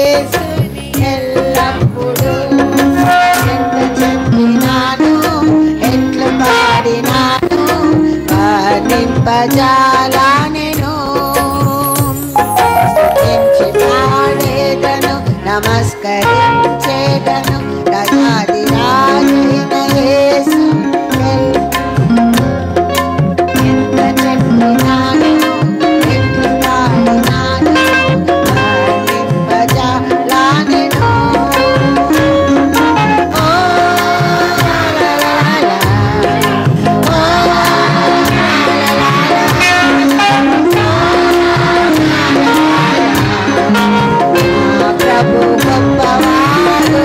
యేసుని ఎల్లప్పుడూ ఎంత చెప్పినాను ఎట్లు పాడినాను వర్ణింపజాలనెను స్తుతించి పాడేదను నమస్కరించేదను రాజాది రాజైన యేసు ఎంత చెప్పినాను ఎట్లు పాడినాను వర్ణింపజాలనెను ఓ లా లా లా ఓ ప్రభు గొప్పవాడు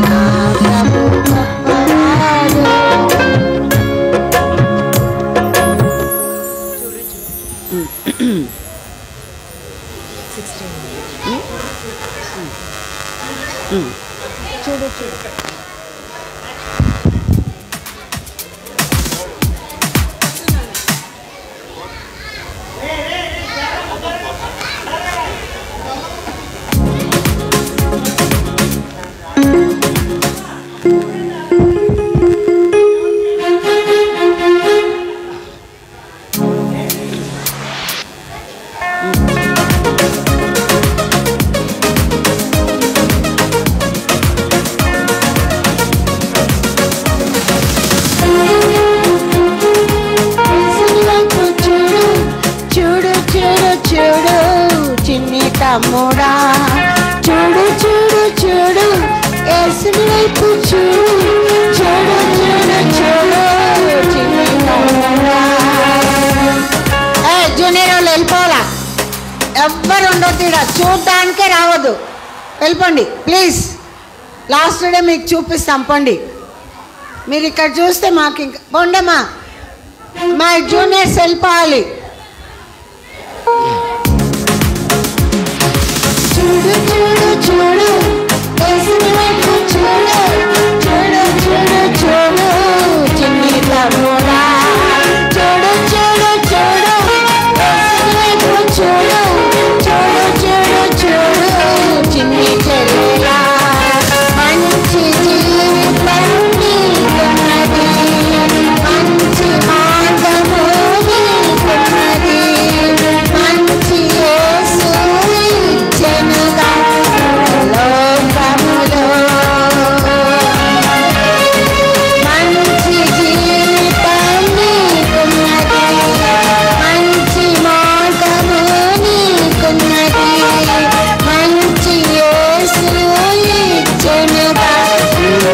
నా ప్రభు గొప్పవాడు చూడు చూడు చూడు చూడు చూడు చిన్ని తమ్ముడా చూడు చూడు చూడు యేసుని వైపు చూడు చూడు చూడు చూడు చిన్ని తమ్ముడా జూనియర్ వాళ్ళు వెళ్ళిపోవాలా ఎవ్వరు ఉండొద్దు ఇక్కడ చూడడానికే రావద్దు వెళ్ళిపోండి ప్లీజ్ లాస్ట్ డే మీకు చూపిస్తాం పండి మీరు ఇక్కడ చూస్తే మాకు ఇంకా పోండమ్మా మా జూనియర్స్ వెళ్ళిపోవాలి చూడు చూడు చూడు యేసుని వైపు చూడు చూడు చూడు చూడు చిన్ని తమ్ముడా చూడు చూడు చూడు యేసుని వైపు చూడు చూడు చూడు చూడు చిన్ని చెల్లెలా మంచి జీవితం నీకున్నది మంచి మార్గము నీకున్నది మంచి యేసు ఇచ్చెనుగా లోకములో మంచి జీవితం నీకున్నది మంచి మార్గము నీకున్నది మంచి యేసు ఇచ్చెనుగా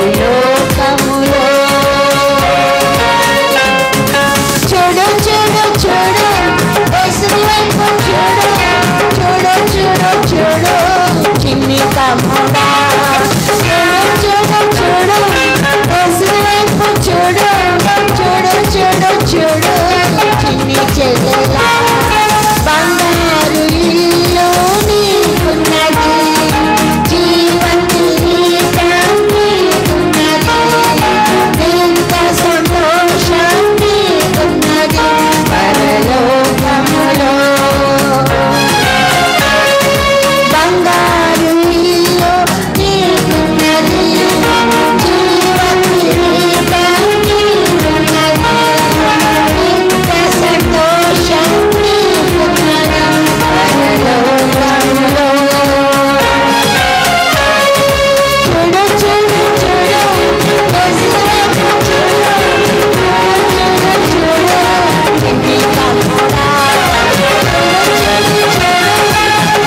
లోకములో చూడు చూడు చూడు యేసుని వైపు చూడు చూడు చూడు చూడు చిన్ని తమ్ముడా చూడు చూడు చూడు యేసుని వైపు చూడు చూడు చూడు చూడు చిన్ని చెల్లెలా బంగారు ఇల్లు నీకున్నది జీవన కిరీటం నీకున్నది ఎంత సంతోషం నీకున్నది పరలోకములో బంగారు ఇల్లు నీకున్నది జీవన కిరీటం నీకున్నది ఎంత సంతోషం నీకున్నది పరలోకములో చూడు చూడు చూడు యేసుని వైపు చూడు చూడు చూడు చిన్ని తమ్ముడా చూడు చూడు చూడు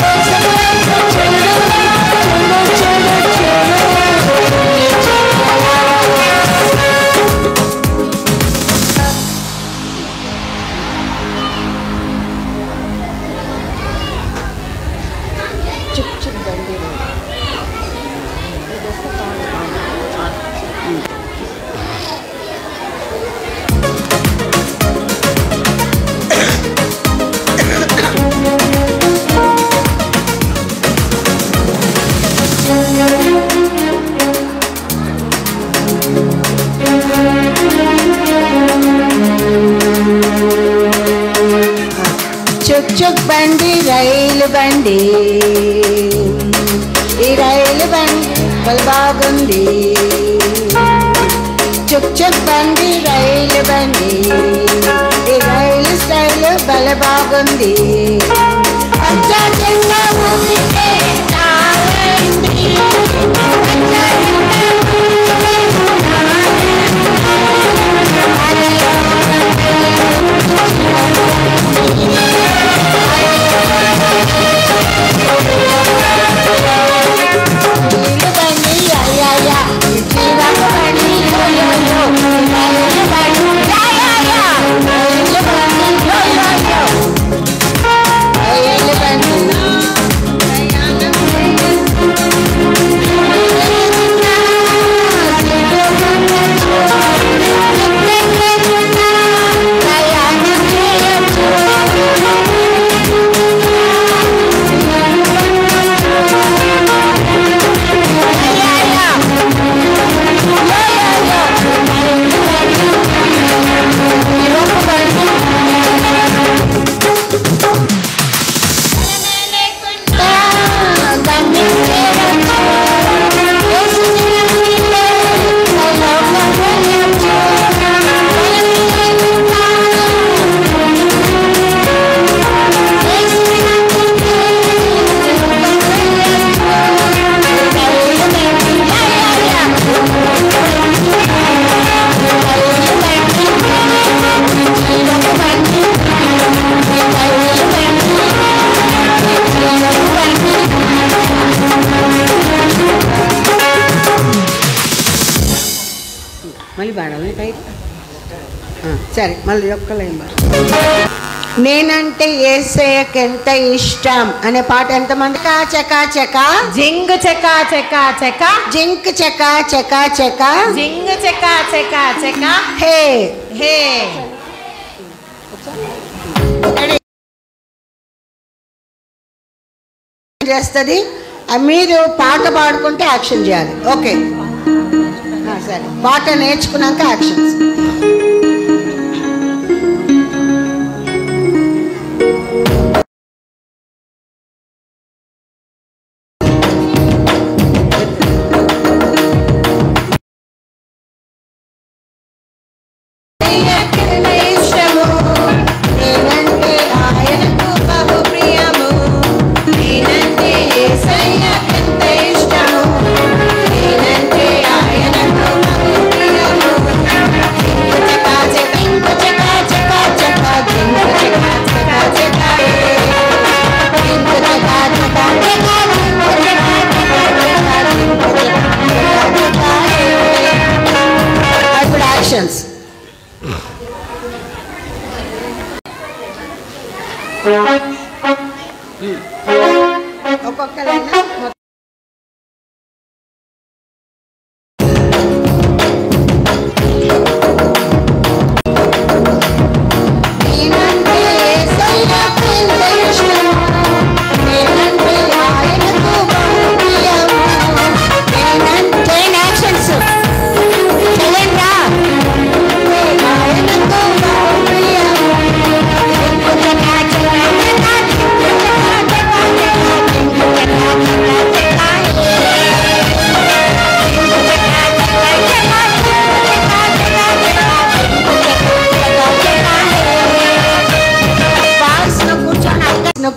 యేసుని వైపు చూడు చూడు చూడు చూడు చుక్ చుక్ బండి చుక్ చుక్ బండి రైలు రైలు బండి, ఈ రైలు బండి భలే బాగుంది. చుక్ చుక్ బండి రైలు బండి, ఈ రైలు స్టైల్ భలే బాగుంది. అచ్చా చిన్న ఊపితే చాలండి, అచ్చా మళ్ళీ పాడాలి టైట్. సరే మళ్ళీ ఒక్కలేం. నేనంటే యేసయ్యకి ఎంత ఇష్టం అనే పాట ఎంతమంది? చకా చకా జింగ్ చకా చకా చకా, జింక్ చకా చకా చకా, జింగ్ చకా చకా చకా, హే హే. చేస్తుంది. మీరు పాట పాడుకుంటే యాక్షన్ చేయాలి. ఓకే సరే, పాట నేర్చుకున్నాక యాక్షన్స్. ఒక్కొక్కరైనా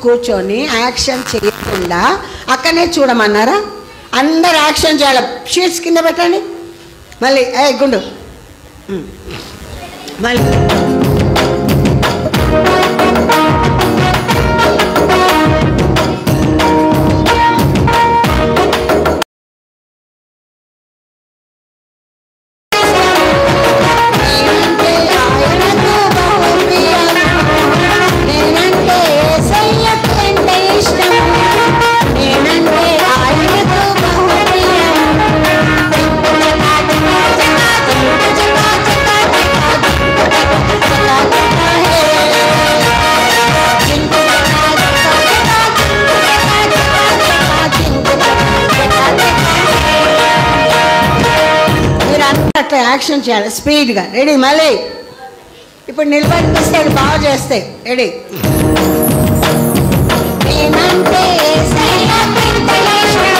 కూర్చొని యాక్షన్ చేయకుండా అక్కడనే చూడమన్నారా? అందరు యాక్షన్ చేయాలి. షీట్స్ కింద పెట్టండి. మళ్ళీ గుండు మళ్ళీ యాక్షన్ చేయాలి స్పీడ్గా. రెడీ? మళ్ళీ ఇప్పుడు నిలబడిస్తే బాగా చేస్తే. రెడీ? నేనంటే యేసయ్య వెంకటేశ్వర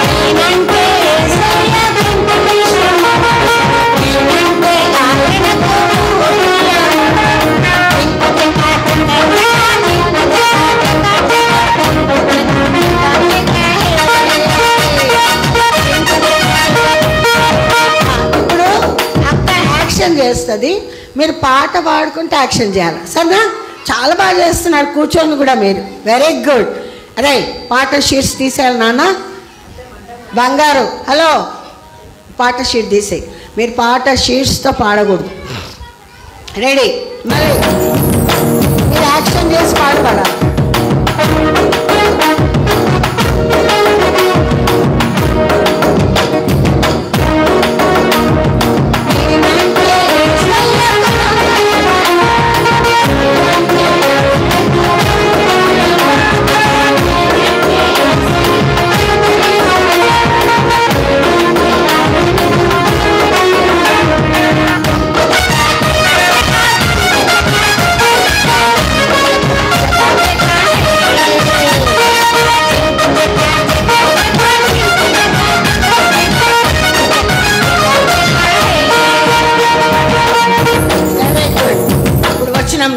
నేనంటే యేసయ్య వెంకటేశ్వర నేనంటే ఆయనకు ఇప్పుడు అక్క యాక్షన్ చేస్తుంది, మీరు పాట పాడుకుంటే యాక్షన్ చేయాలి సరేనా? చాలా బాగా చేస్తున్నారు కూర్చొని కూడా మీరు, వెరీ గుడ్. అరే పాట షీట్స్ తీసేయాలి నాన్న. బంగారు హలో, పాట షీట్ తీసేయి. మీరు పాట షీట్స్తో పాడకూడదు. రెడీ? మరి మీరు యాక్షన్ చేసి పాడబడాలి.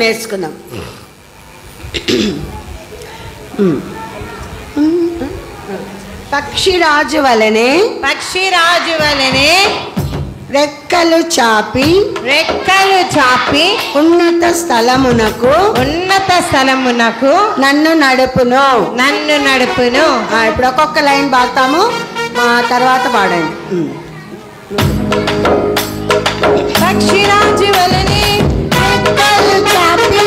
నేర్చుకుందాం. పక్షిరాజు వలనే రెక్కలు చాపి ఉన్నత స్థలమునకు నన్ను నడుపును. ఇప్పుడు ఒక్కొక్క లైన్ పాడతాము, తర్వాత పాడండి. పక్షిరాజు వలనే రెక్కలు చాపి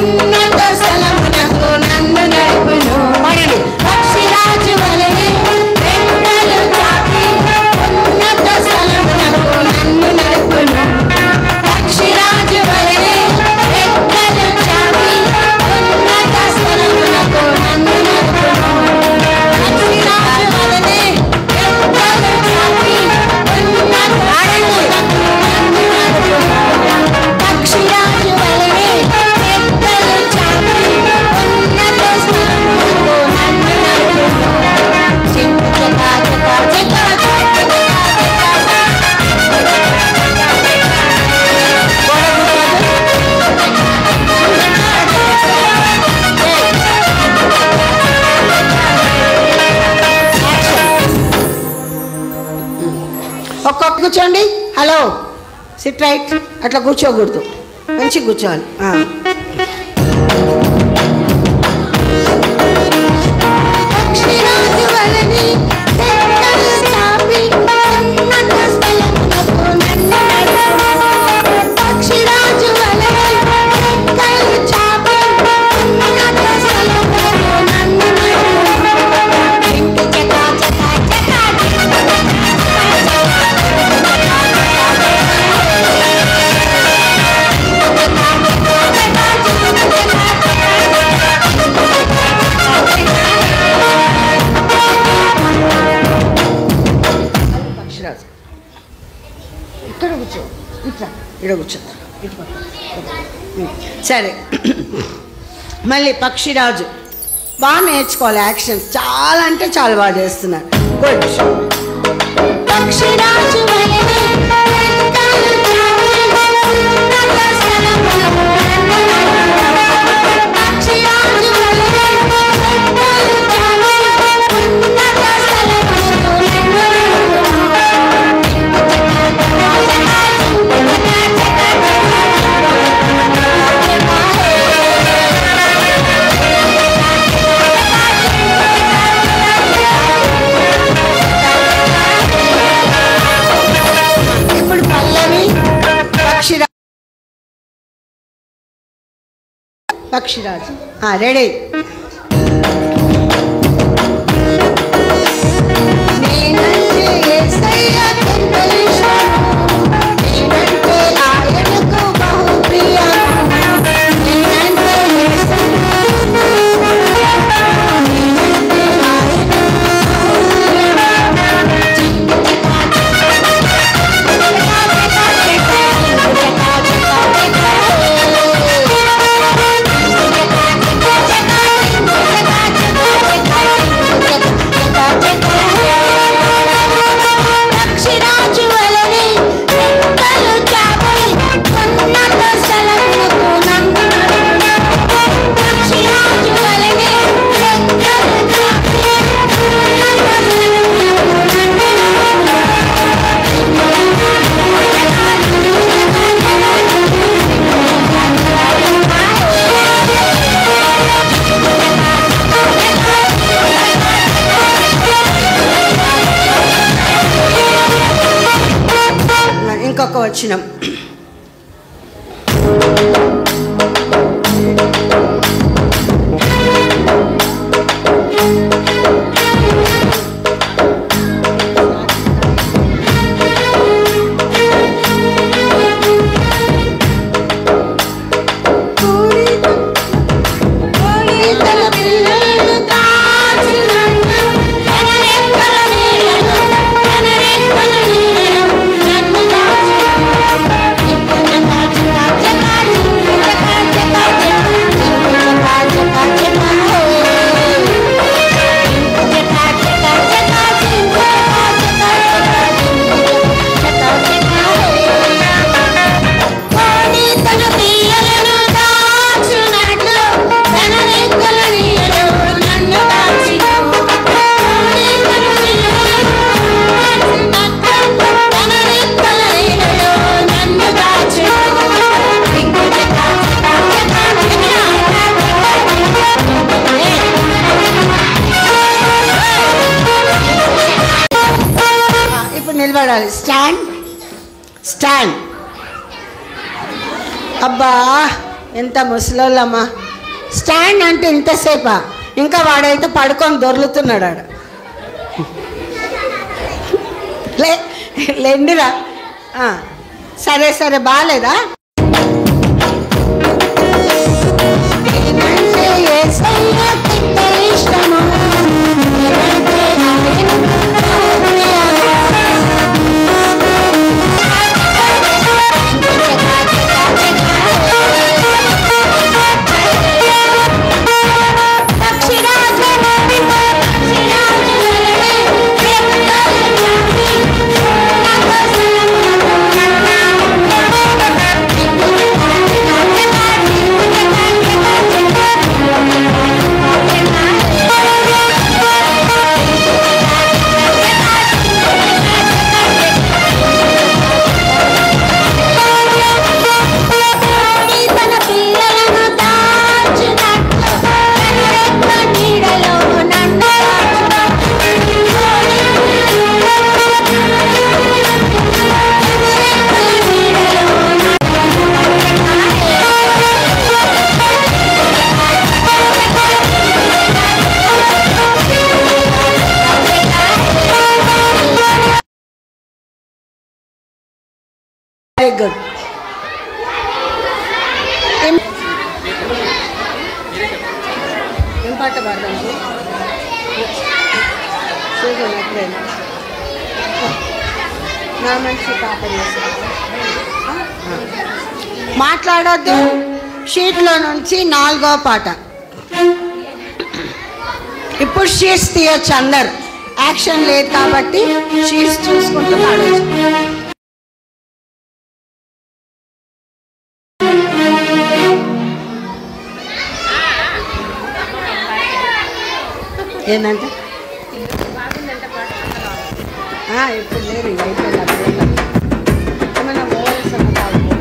ఉన్నత స్థలమునకు నన్ను నడుపును. పాడండి. పక్షిరాజు వలనే రెక్కలు చాపి ఉన్నత స్థలమునకు నన్ను నడుపును. పక్షిరాజు వలనే రెక్కలు చాపి ఉన్నత స్థలమునకు నన్ను నడుపును. పక్షిరాజు వలనే రెక్కలు చాపి ఉన్నత స్థలమునకు నన్ను నడుపును. పక్షిరాజు వలనే రెక్కలు చాపి ఉన్నత స్థలమునకు నన్ను నడుపును. చింపు చకా చకా చకా ఒక్కొక్క కూర్చోండి. Hello, SIT right. అట్లా కూర్చోకూడదు, మంచిగా కూర్చోవాలి. పక్షిరాజు వలనే రెక్కలు చాపి ఉన్నత స్థలమునకు నన్ను నడుపును. పక్షిరాజు వలనే రెక్కలు చాపి ఉన్నత స్థలమునకు నన్ను నడుపును. చింపు చకా చకా చకా పక్షిరాజు ఇక్కడ కూర్చో, ఇట్లా ఇక్కడ కూర్చో, ఇటు పక్క. సరే, మళ్ళీ పక్షిరాజు బాగా నేర్చుకోవాలి. యాక్షన్ చాలా అంటే చాలా బాగా చేస్తున్నారు. గుడ్. పక్షిరాజు వలనే రెక్కలు చాపి ఉన్నత స్థలమునకు నన్ను నడుపును. పక్షిరాజు వలనే రెక్కలు చాపి ఉన్నత స్థలమునకు నన్ను నడుపును. ఇప్పుడు పల్లవి పక్షిరాజు రెడీ. నేనంటే యేసయ్య వెంకటేశ్వరుడు, నేనంటే ఆయనకు బహు ప్రియము. నేనంటే యేసయ్య, నేనంటే ఆయనకు బహు ప్రియము. వచనం. నిలబడాలి. Stand stand. అబ్బా ఎంత ముసలోళ్ళమ్మా. స్టాండ్ అంటే ఇంతసేపా? ఇంకా వాడైతే పడుకొని దొర్లుతున్నాడు ఆడ. లేండిరా. సరే సరే, బాగాలేదా? Very good. ఏం పాట పాడదాం? నా మనిషి పాట మాట్లాడద్దు. షీట్లో నుంచి 4వ పాట. ఇప్పుడు షీట్స్ తీయచ్చు అందరు. యాక్షన్ లేదు కాబట్టి షీట్స్ చూసుకుంటూ పాడచ్చు. ఏంటంటే ఇప్పుడు లేరు, అయిపోయింది. ఏమన్నా ఓఎస్ పాడండి.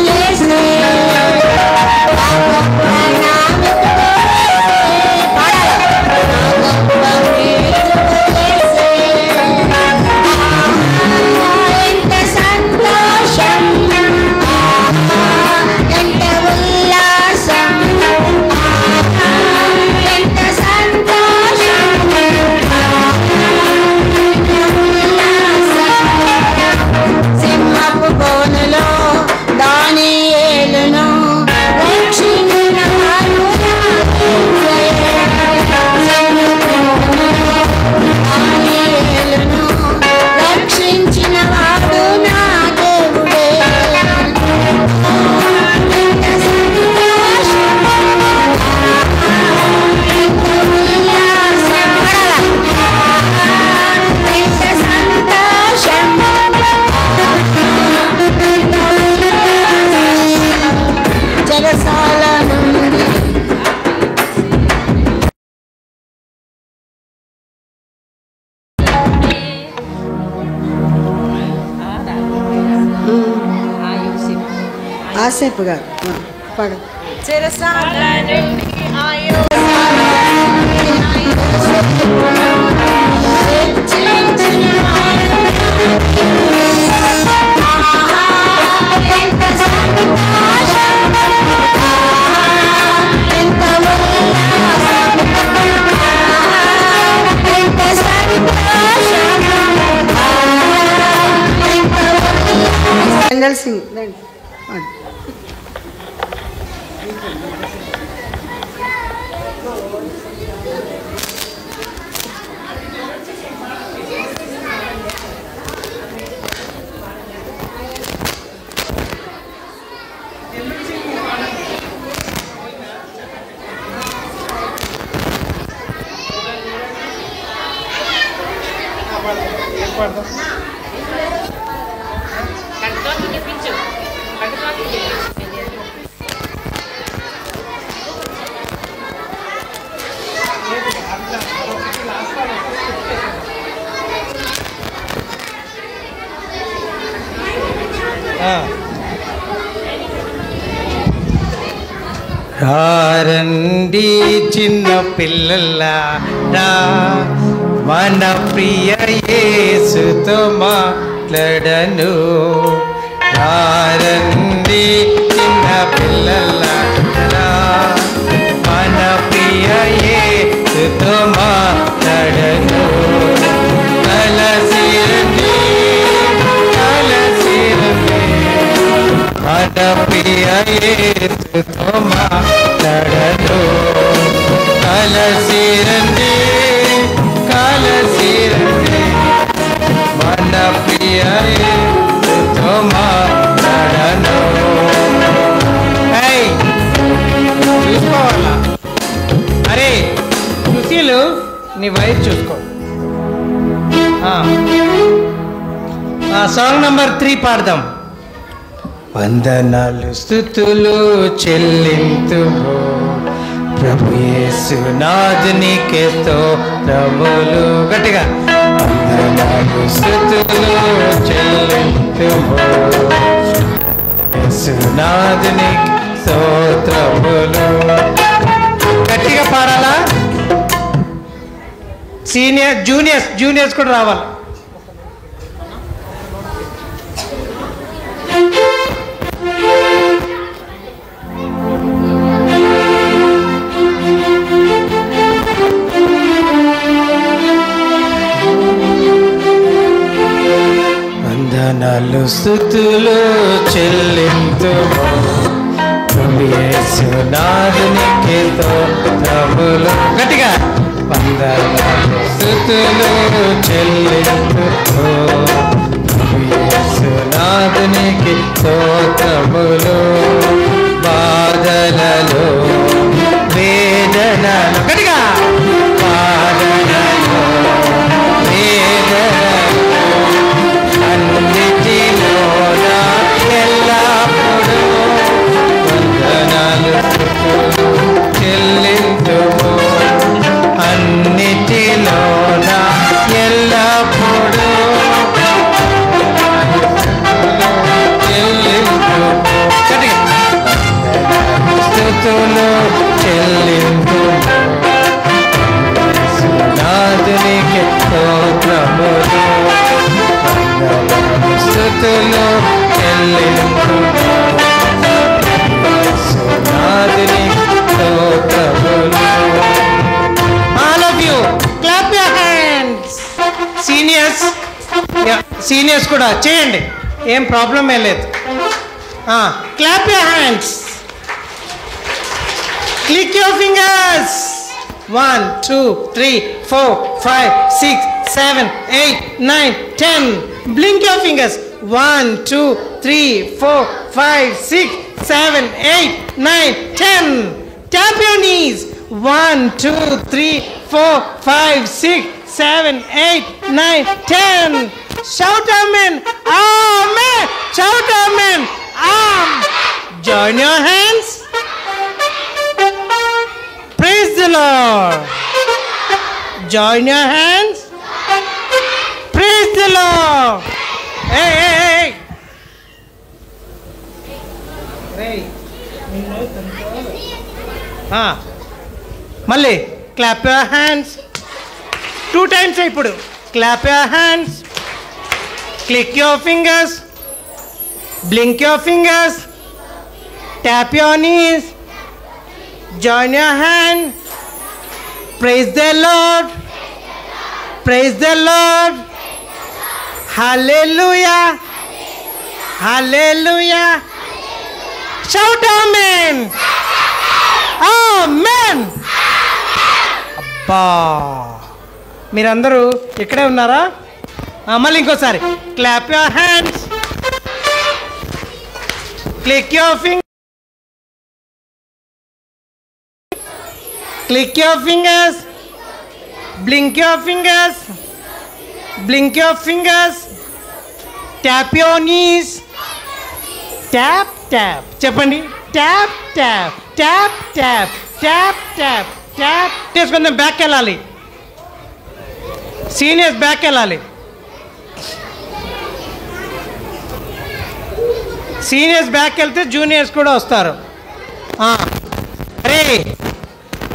Yes. ఆసేపు గారు పాడు. సింగ్ రండి చిన్న పిల్లలారా, మన ప్రియ యేసుతో మాట్లాడను. రండి చిన్న పిల్లలారా, మన ప్రియ యేసుతో మాట్లాడను. కలసి రండి, కలసి రండి, మన ప్రియ యేసుతో మాట్లాడను. కలసి రండి, కలసి రండి, మన ప్రియ యేసుతో మాట్లాడను. చూసుకోవాలా? అరే సుశీలు, నీ వైపు చూసుకో. సాంగ్ నంబర్ 3 పాడదాం. వందనాలు స్తుతులు చెల్లింతుము ప్రభు యేసునాథునికే స్తోత్రములు. గట్టిగా వందనాలు స్తుతులు చెల్లింతుము యేసునాథునికి స్తోత్రములు. గట్టిగా పాడాలా? జూనియర్స్ కూడా రావాలి. వందనాలు స్తుతులు చెల్లింతుము ప్రభు యేసునాథునికి స్తోత్రములు. గట్టిగా వందనాలు స్తుతులు చెల్లింతుము ప్రభు యేసునాథునికి స్తోత్రములు. బాధలలో వేదనలు, గట్టిగా బాధలలో వేదనలు అన్నిటిలోన ఎల్లప్పుడూ వందనాలు చెల్లింతుము. అన్నిటిలోన ఎల్లప్పుడూ చెల్లింతుము. స్తుతులు చెల్లింతుము నాదునికి స్తోత్రములు. స్తుతులు చెల్లింతుము నాదునికి స్తోత్రములు. All of you clap your hands. Seniors కూడా చేయండి, ఏం ప్రాబ్లం ఏ లేదు. Clap your hands, click your fingers. 1 2 3 4 5 6 7 8 9 10. Blink your fingers. 1 2 3 4 5 6 7 8 9 10. Tap your knees. 1 2 3 4 5 6 7 8 9 10. Shout amen. Amen. Shout amen. Join your hands. Praise the Lord. Join your hands. Praise the Lord. Hey. మళ్ళీ clap your hands 2 times ఇప్పుడు clap your hands, click your fingers, blink your fingers, tap your knees, join your hand, praise the Lord, praise the Lord, hallelujah, hallelujah, shout amen, amen. అబ్బా, మీరందరూ ఇక్కడే ఉన్నారా? మళ్ళీ ఇంకోసారి clap your hands, click your finger, click your fingers, blink your fingers, blink your fingers, tap your knees, tap tap చెప్పండి, tap tap tap tap tap tap tap. చేసుకుందాం, back వెళ్ళాలి, seniors back వెళ్ళాలి, సీనియర్స్ బ్యాక్ వెళ్తే juniors కూడా వస్తారు. అరే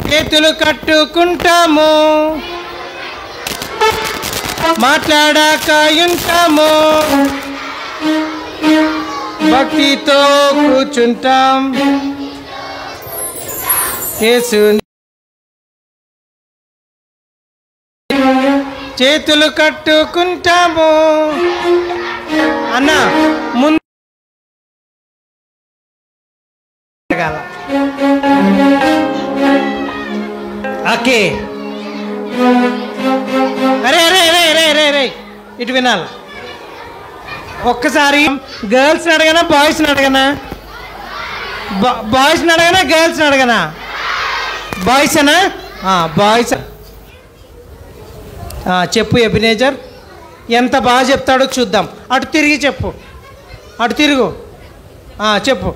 చేతులు కట్టుకుంటాము, మాట్లాడాక ఉంటాము, భక్తితో కూర్చుంటాం, యేసు చేతులు కట్టుకుంటాము అన్న ముందు. ఓకే, అరే అరే అరే అరే అరే అరే ఇటు వినాలి. ఒక్కసారి గర్ల్స్ని అడగనా బాయ్స్ని అడగనా? బాయ్స్ని అడగనా గర్ల్స్ని అడగనా? బాయ్సేనా? బాయ్స్. చెప్పు ఎబినేజర్, ఎంత బాగా చెప్తాడో చూద్దాం. అటు తిరిగి చెప్పు, అటు తిరుగు, చెప్పు.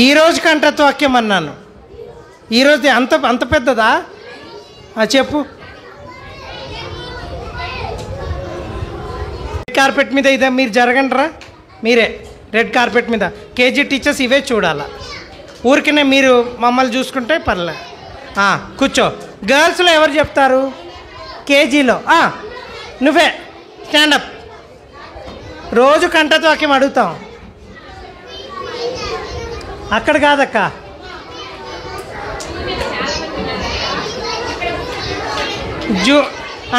ఈరోజు కంఠత్వాక్యం అన్నాను. ఈరోజు అంత అంత పెద్దదా? చెప్పు. రెడ్ కార్పెట్ మీద ఇదే మీరు జరగండిరా, మీరే రెడ్ కార్పెట్ మీద. కేజీ టీచర్స్ ఇవే చూడాలా, ఊరికనే మీరు మమ్మల్ని చూసుకుంటే పర్లే. కూర్చో. గర్ల్స్లో ఎవరు చెప్తారు? కేజీలో నువ్వే స్టాండప్. రోజు కంఠత్వాక్యం అడుగుతాం. అక్కడ కాదక్క,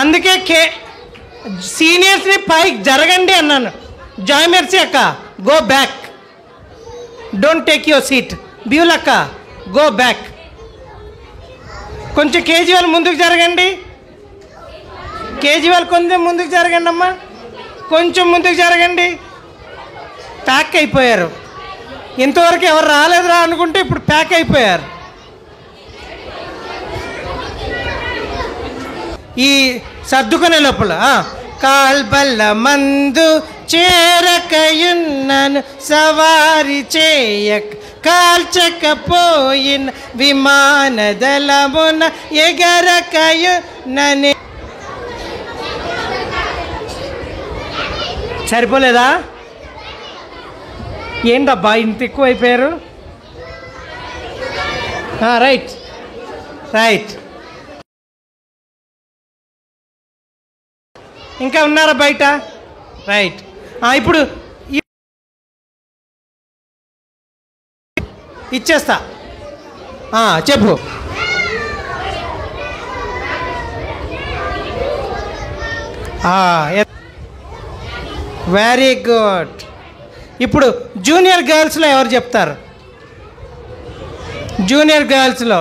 అందుకే సీనియర్స్ని పైకి జరగండి అన్నాను. జాయ్ మెర్సీ అక్క, go back, don't take your seat. బ్యూల్ అక్క, గో బ్యాక్. కొంచెం కేజీ వాళ్ళు ముందుకు జరగండి, కేజీ వాళ్ళు కొంచెం ముందుకు జరగండి అమ్మా, కొంచెం ముందుకు జరగండి. ప్యాక్ అయిపోయారు. ఇంతవరకు ఎవరు రాలేదురా అనుకుంటే ఇప్పుడు ప్యాక్ అయిపోయారు. ఈ సర్దుకునే లోపల కాల్బల్ల మందు చేరకయున్నను, సవారి చేయక కాల్చకపోయిన, విమానదళమున ఎగరకయున్నని. సరిపోలేదా? ఏంటబ్బా ఇంత ఎక్కువ అయిపోయారు? Right right. ఇంకా ఉన్నారా బయట? రైట్. ఇప్పుడు ఇచ్చేస్తా, చెప్పు. Very good. ఇప్పుడు జూనియర్ గర్ల్స్లో ఎవరు చెప్తారు? జూనియర్ గర్ల్స్లో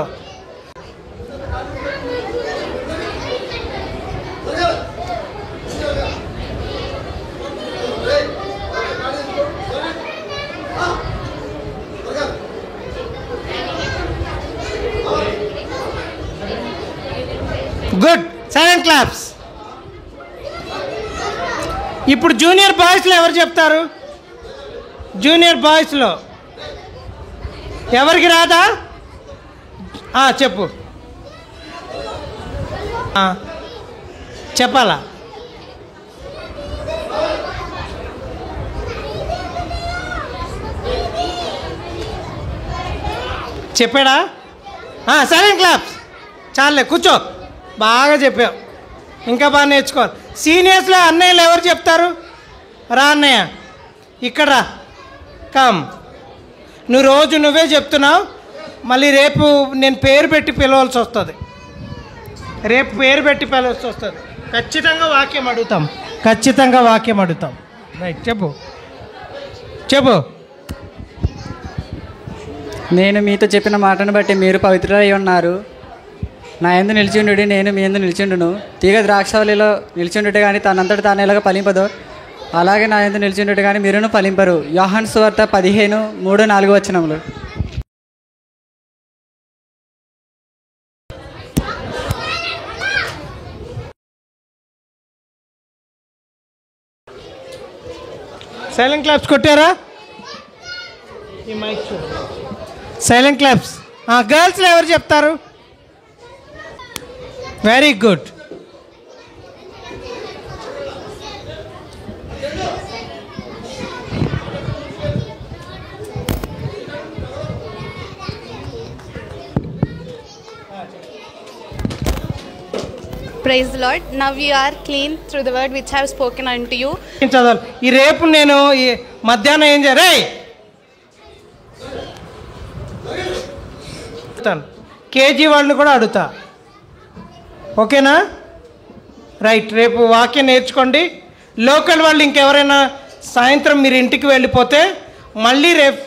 ఇప్పుడు జూనియర్ బాయ్స్లో ఎవరు చెప్తారు? జూనియర్ బాయ్స్లో ఎవరికి రాదా? చెప్పు. చెప్పాలా? చెప్పాడా? Silent claps. చాలే, కూర్చో. బాగా చెప్పావు, ఇంకా బాగా నేర్చుకోవాలి. సీనియర్స్లో అన్నయ్యలు ఎవరు చెప్తారు? రా అన్నయ్య, ఇక్కడ రా. కమ్. నువ్వు రోజు నువ్వే చెప్తున్నావు, మళ్ళీ రేపు నేను పేరు పెట్టి పిలవాల్సి వస్తుంది. రేపు పేరు పెట్టి పిలవాల్సి వస్తుంది. ఖచ్చితంగా వాక్యం అడుగుతాం, ఖచ్చితంగా వాక్యం అడుగుతాం. రైట్, చెప్పు చెప్పు. నేను మీతో చెప్పిన మాటను బట్టి మీరు పవిత్రులై ఉన్నారు. నా యందు నిలిచిండు, నేను మీ యందు నిలిచిండును. తీగ ద్రాక్షవల్లిలో నిలిచిండుటే కానీ తనంతటి తాను ఎలాగ ఫలింపదో అలాగే నా యందు నిలిచిండుటే కానీ మీరును ఫలింపరు. యోహాను సువార్త 15:3-4 సైలెంట్ క్లాప్స్ కొట్టారా? ఈ మైక్ చూడు. Silent claps. గర్ల్స్లో ఎవరు చెప్తారు? Very good. Praise the Lord. Now we are clean through the word which I have spoken unto you. చదవాలి. ఈ రేపు నేను ఈ మధ్యాహ్నం ఏం చేయాలి? కేజీ వాళ్ళని కూడా అడుగుతా, ఓకేనా? రైట్. రేపు వాక్యం నేర్చుకోండి. లోకల్ వాళ్ళు ఇంకెవరైనా సాయంత్రం మీరు ఇంటికి వెళ్ళిపోతే మళ్ళీ రేపు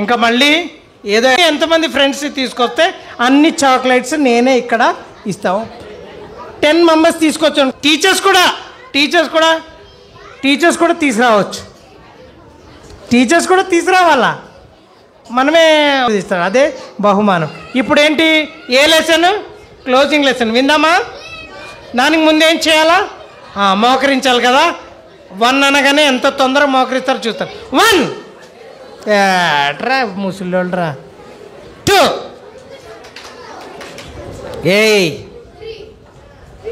ఇంకా మళ్ళీ ఏదో ఎంతమంది ఫ్రెండ్స్ తీసుకొస్తే అన్ని చాక్లెట్స్ నేనే ఇక్కడ ఇస్తాం. 10 మెంబర్స్ తీసుకొచ్చాను. టీచర్స్ కూడా తీసుకురావచ్చు. టీచర్స్ కూడా తీసుకురావాలా? మనమే ఇస్తాం, అదే బహుమానం. ఇప్పుడు ఏంటి? ఏ లెసన్? Closing lesson. విందామా? దానికి ముందేం చేయాలా? మోకరించాలి కదా. 1 అనగానే ఎంత తొందరగా మోకరిస్తారో చూస్తారు. 1 ముసలోళ్ళరా. 2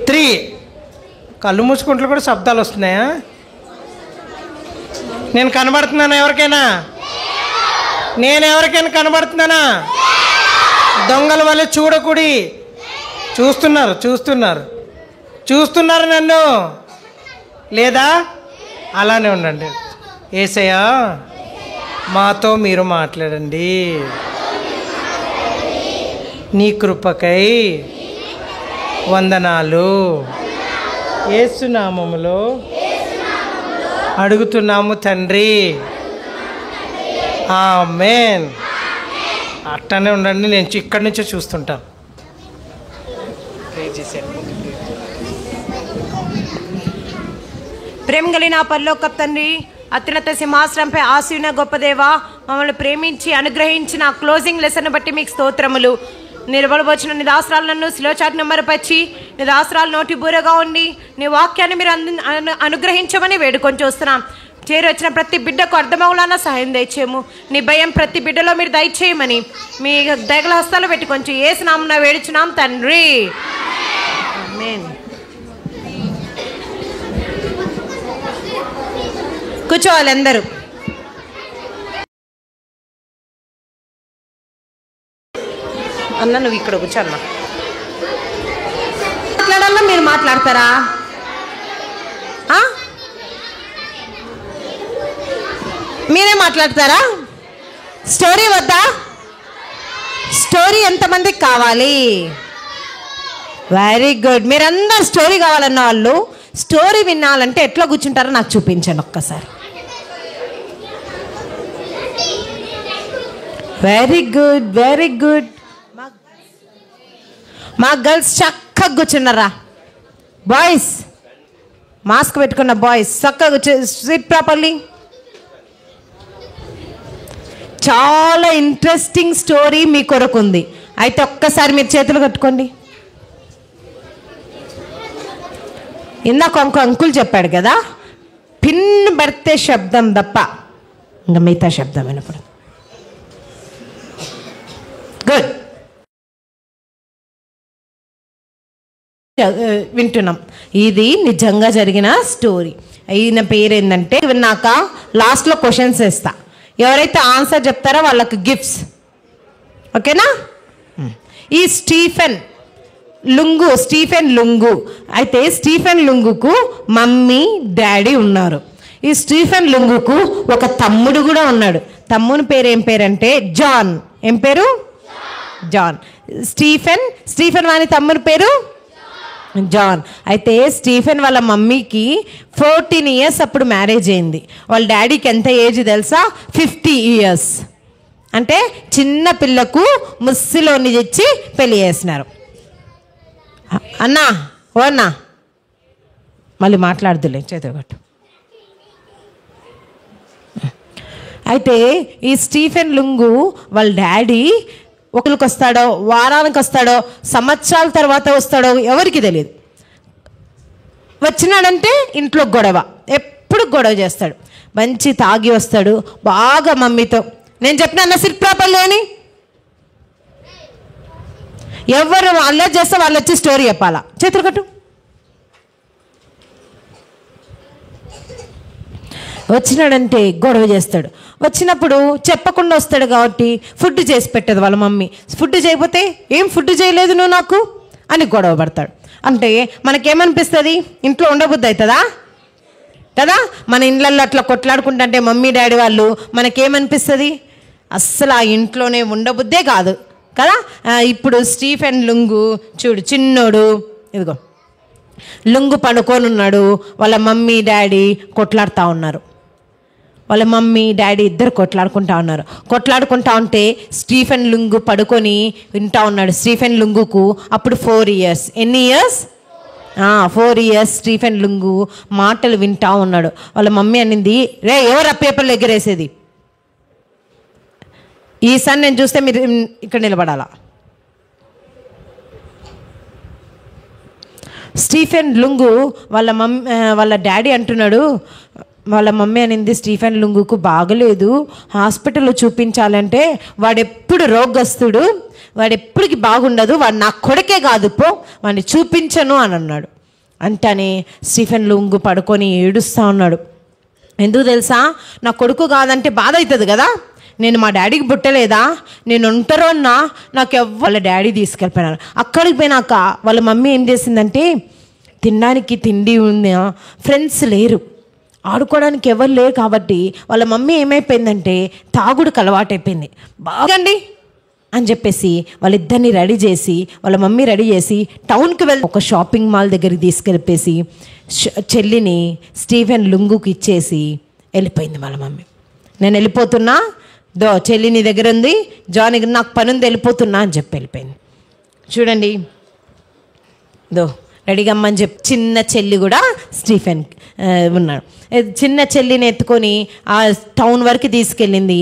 3 కళ్ళు మూసుకుంటూ కూడా శబ్దాలు వస్తున్నాయా? నేను కనబడుతున్నానా ఎవరికైనా? నేను ఎవరికైనా కనబడుతున్నానా? దొంగల వల్ల చూడకూడి. చూస్తున్నారు నన్ను లేదా? అలానే ఉండండి. యేసయ్యా మాతో మీరు మాట్లాడండి. నీ కృపకై వందనాలు. యేసు నామములో అడుగుతున్నాము తండ్రి. ఆమేన్. అట్టనే ఉండండి, నేను ఇక్కడి నుంచే చూస్తుంటాను. ప్రేమ కలిగిన పరలోకపు తండ్రి, అత్యున్నత సింహాసనంపై ఆసీన గొప్ప దేవా, మమ్మల్ని ప్రేమించి అనుగ్రహించిన క్లోజింగ్ లెసన్ బట్టి మీకు స్తోత్రములు. నిలబడవచ్చిన నీ దాసరాలను శిలోచాటు నెమ్మరపరిచి నీ దాసరాలు నోటి బూరగా ఉండి నీ వాక్యాన్ని మీరు అనుగ్రహించమని వేడుకొని చూస్తున్నాం. చేరొచ్చిన ప్రతి బిడ్డకు అర్థమవులాన సహాయం దయచేయము. నీ భయం ప్రతి బిడ్డలో మీరు దయచేయమని మీ దయగల హస్తాలు పెట్టి కొంచెం యేసు నామమున వేడుచున్నాం తండ్రి. ఆమేన్. కూర్చోవాలి అందరూ. అన్న నువ్వు ఇక్కడ కూర్చో అన్న. మాట్లాడాలా మీరు మాట్లాడతారా? మీరే మాట్లాడతారా? స్టోరీ వద్దా? స్టోరీ ఎంతమందికి కావాలి? Very good. మీరందరూ స్టోరీ కావాలన్న వాళ్ళు స్టోరీ వినాలంటే ఎట్లా కూర్చుంటారో నాకు చూపించండి ఒక్కసారి. Very good, very good. మా గర్ల్స్ చక్కగా కూర్చున్నారా? బాయ్స్ మాస్క్ పెట్టుకున్న బాయ్స్ చక్కగా సిట్ ప్రాపర్లీ. చాలా ఇంట్రెస్టింగ్ స్టోరీ మీ కొరకు ఉంది. అయితే ఒక్కసారి మీరు చేతులు కట్టుకోండి. ఇందాక ఇంకో అంకుల్ చెప్పాడు కదా, పిన్ పెడితే శబ్దం తప్ప ఇంకా మిగతా శబ్దం వినపడు. గుడ్. వింటున్నాం. ఇది నిజంగా జరిగిన స్టోరీ. ఈయన పేరు ఏంటంటే, విన్నాక లాస్ట్లో క్వశ్చన్స్ వేస్తా, ఎవరైతే ఆన్సర్ చెప్తారో వాళ్ళకి గిఫ్ట్స్. ఓకేనా? ఈ స్టీఫెన్ లుంగు అయితే స్టీఫెన్ లుంగుకు మమ్మీ డాడీ ఉన్నారు. ఈ స్టీఫెన్ లుంగుకు ఒక తమ్ముడు కూడా ఉన్నాడు. తమ్ముని పేరు ఏం పేరంటే జాన్. ఏం పేరు? జాన్. స్టీఫెన్ వాని తమ్ముని పేరు జాన్. అయితే స్టీఫెన్ వాళ్ళ మమ్మీకి 14 years అప్పుడు మ్యారేజ్ అయింది. వాళ్ళ డాడీకి ఎంత ఏజ్ తెలుసా? 50 years. అంటే చిన్న పిల్లకు ముస్సిలోని తెచ్చి పెళ్లి చేసినారు. అన్నా ఓ అన్నా మళ్ళీ మాట్లాడుతులే, చేతుగట్టు. అయితే ఈ స్టీఫెన్ లుంగు వాళ్ళ డాడీ ఒకరికి వస్తాడో, వారానికి వస్తాడో, సంవత్సరాల తర్వాత వస్తాడో ఎవరికి తెలియదు. వచ్చినాడంటే ఇంట్లో గొడవ, ఎప్పుడు గొడవ చేస్తాడు. మంచి తాగి వస్తాడు బాగా మమ్మీతో. నేను చెప్పిన సిర్ప్రాపల్లి అని ఎవరు అల్లరి చేస్తే వాళ్ళు వచ్చి స్టోరీ చెప్పాలా. చేతులు కట్టు. వచ్చినాడంటే గొడవ చేస్తాడు. వచ్చినప్పుడు చెప్పకుండా వస్తాడు కాబట్టి ఫుడ్ చేసి పెట్టదు వాళ్ళ మమ్మీ. ఫుడ్ చేయకపోతే ఏం ఫుడ్ చేయలేదు నువ్వు నాకు అని గొడవ పడతాడు. అంటే మనకేమనిపిస్తుంది? ఇంట్లో ఉండబుద్ధి అవుతుందా కదా? మన ఇళ్ళల్లో అట్లా కొట్లాడుకుంటుంటే మమ్మీ డాడీ వాళ్ళు మనకేమనిపిస్తుంది? అస్సలు ఆ ఇంట్లోనే ఉండబుద్దే కాదు కదా. ఇప్పుడు స్టీఫెన్ లుంగు చూడు, చిన్నోడు, ఇదిగో లుంగు పడుకొని ఉన్నాడు. వాళ్ళ మమ్మీ డాడీ కొట్లాడుతూ ఉన్నారు. వాళ్ళ మమ్మీ డాడీ ఇద్దరు కొట్లాడుకుంటా ఉన్నారు. కొట్లాడుకుంటా ఉంటే స్టీఫెన్ లుంగు పడుకొని వింటా ఉన్నాడు. స్టీఫెన్ లుంగుకు అప్పుడు 4 years. ఎన్ని ఇయర్స్? 4 years. స్టీఫెన్ లుంగు మాటలు వింటా ఉన్నాడు. వాళ్ళ మమ్మీ అనింది, రే ఎవరు ఆ పేపర్లు ఎగరేసేది? ఈసారి నేను చూస్తే మీరు ఇక్కడ నిలబడాలా. స్టీఫెన్ లుంగు వాళ్ళ డాడీ అంటున్నాడు, వాళ్ళ మమ్మీ అనింది స్టీఫెన్ లుంగుకు బాగలేదు, హాస్పిటల్లో చూపించాలంటే వాడెప్పుడు రోగస్తుడు, వాడెప్పటికి బాగుండదు, వాడు నా కొడుకే కాదు, పో వాడిని చూపించను అని అన్నాడు. అంటనే స్టీఫెన్ లుంగు పడుకొని ఏడుస్తూ ఉన్నాడు. ఎందుకు తెలుసా? నా కొడుకు కాదంటే బాధ అవుతుంది కదా, నేను మా డాడీకి పుట్టలేదా, నేను ఉంటారో అన్నా, నాకు వాళ్ళ డాడీ తీసుకెళ్ళిపోయినారు. అక్కడికి పోయినాక వాళ్ళ మమ్మీ ఏం చేసిందంటే, తినడానికి తిండి ఉంది, ఫ్రెండ్స్ లేరు, ఆడుకోవడానికి ఎవరు లేరు కాబట్టి వాళ్ళ మమ్మీ ఏమైపోయిందంటే తాగుడుకు అలవాటైపోయింది. బాగండి అని చెప్పేసి వాళ్ళిద్దరిని రెడీ చేసి, వాళ్ళ మమ్మీ రెడీ చేసి టౌన్కి వెళ్ళి ఒక షాపింగ్ మాల్ దగ్గరికి తీసుకెళ్ళిపేసి చెల్లిని స్టీఫెన్ లుంగుకి ఇచ్చేసి వెళ్ళిపోయింది వాళ్ళ మమ్మీ. నేను వెళ్ళిపోతున్నా, చెల్లి నీ దగ్గర ఉంది, జాన్ నాకు పని ఉంది, వెళ్ళిపోతున్నా అని చెప్పి వెళ్ళిపోయింది. చూడండి, రెడీగా అమ్మని చెప్పి చిన్న చెల్లి కూడా స్టీఫెన్ ఉన్నాడు. చిన్న చెల్లిని ఎత్తుకొని ఆ టౌన్ వరకు తీసుకెళ్ళింది.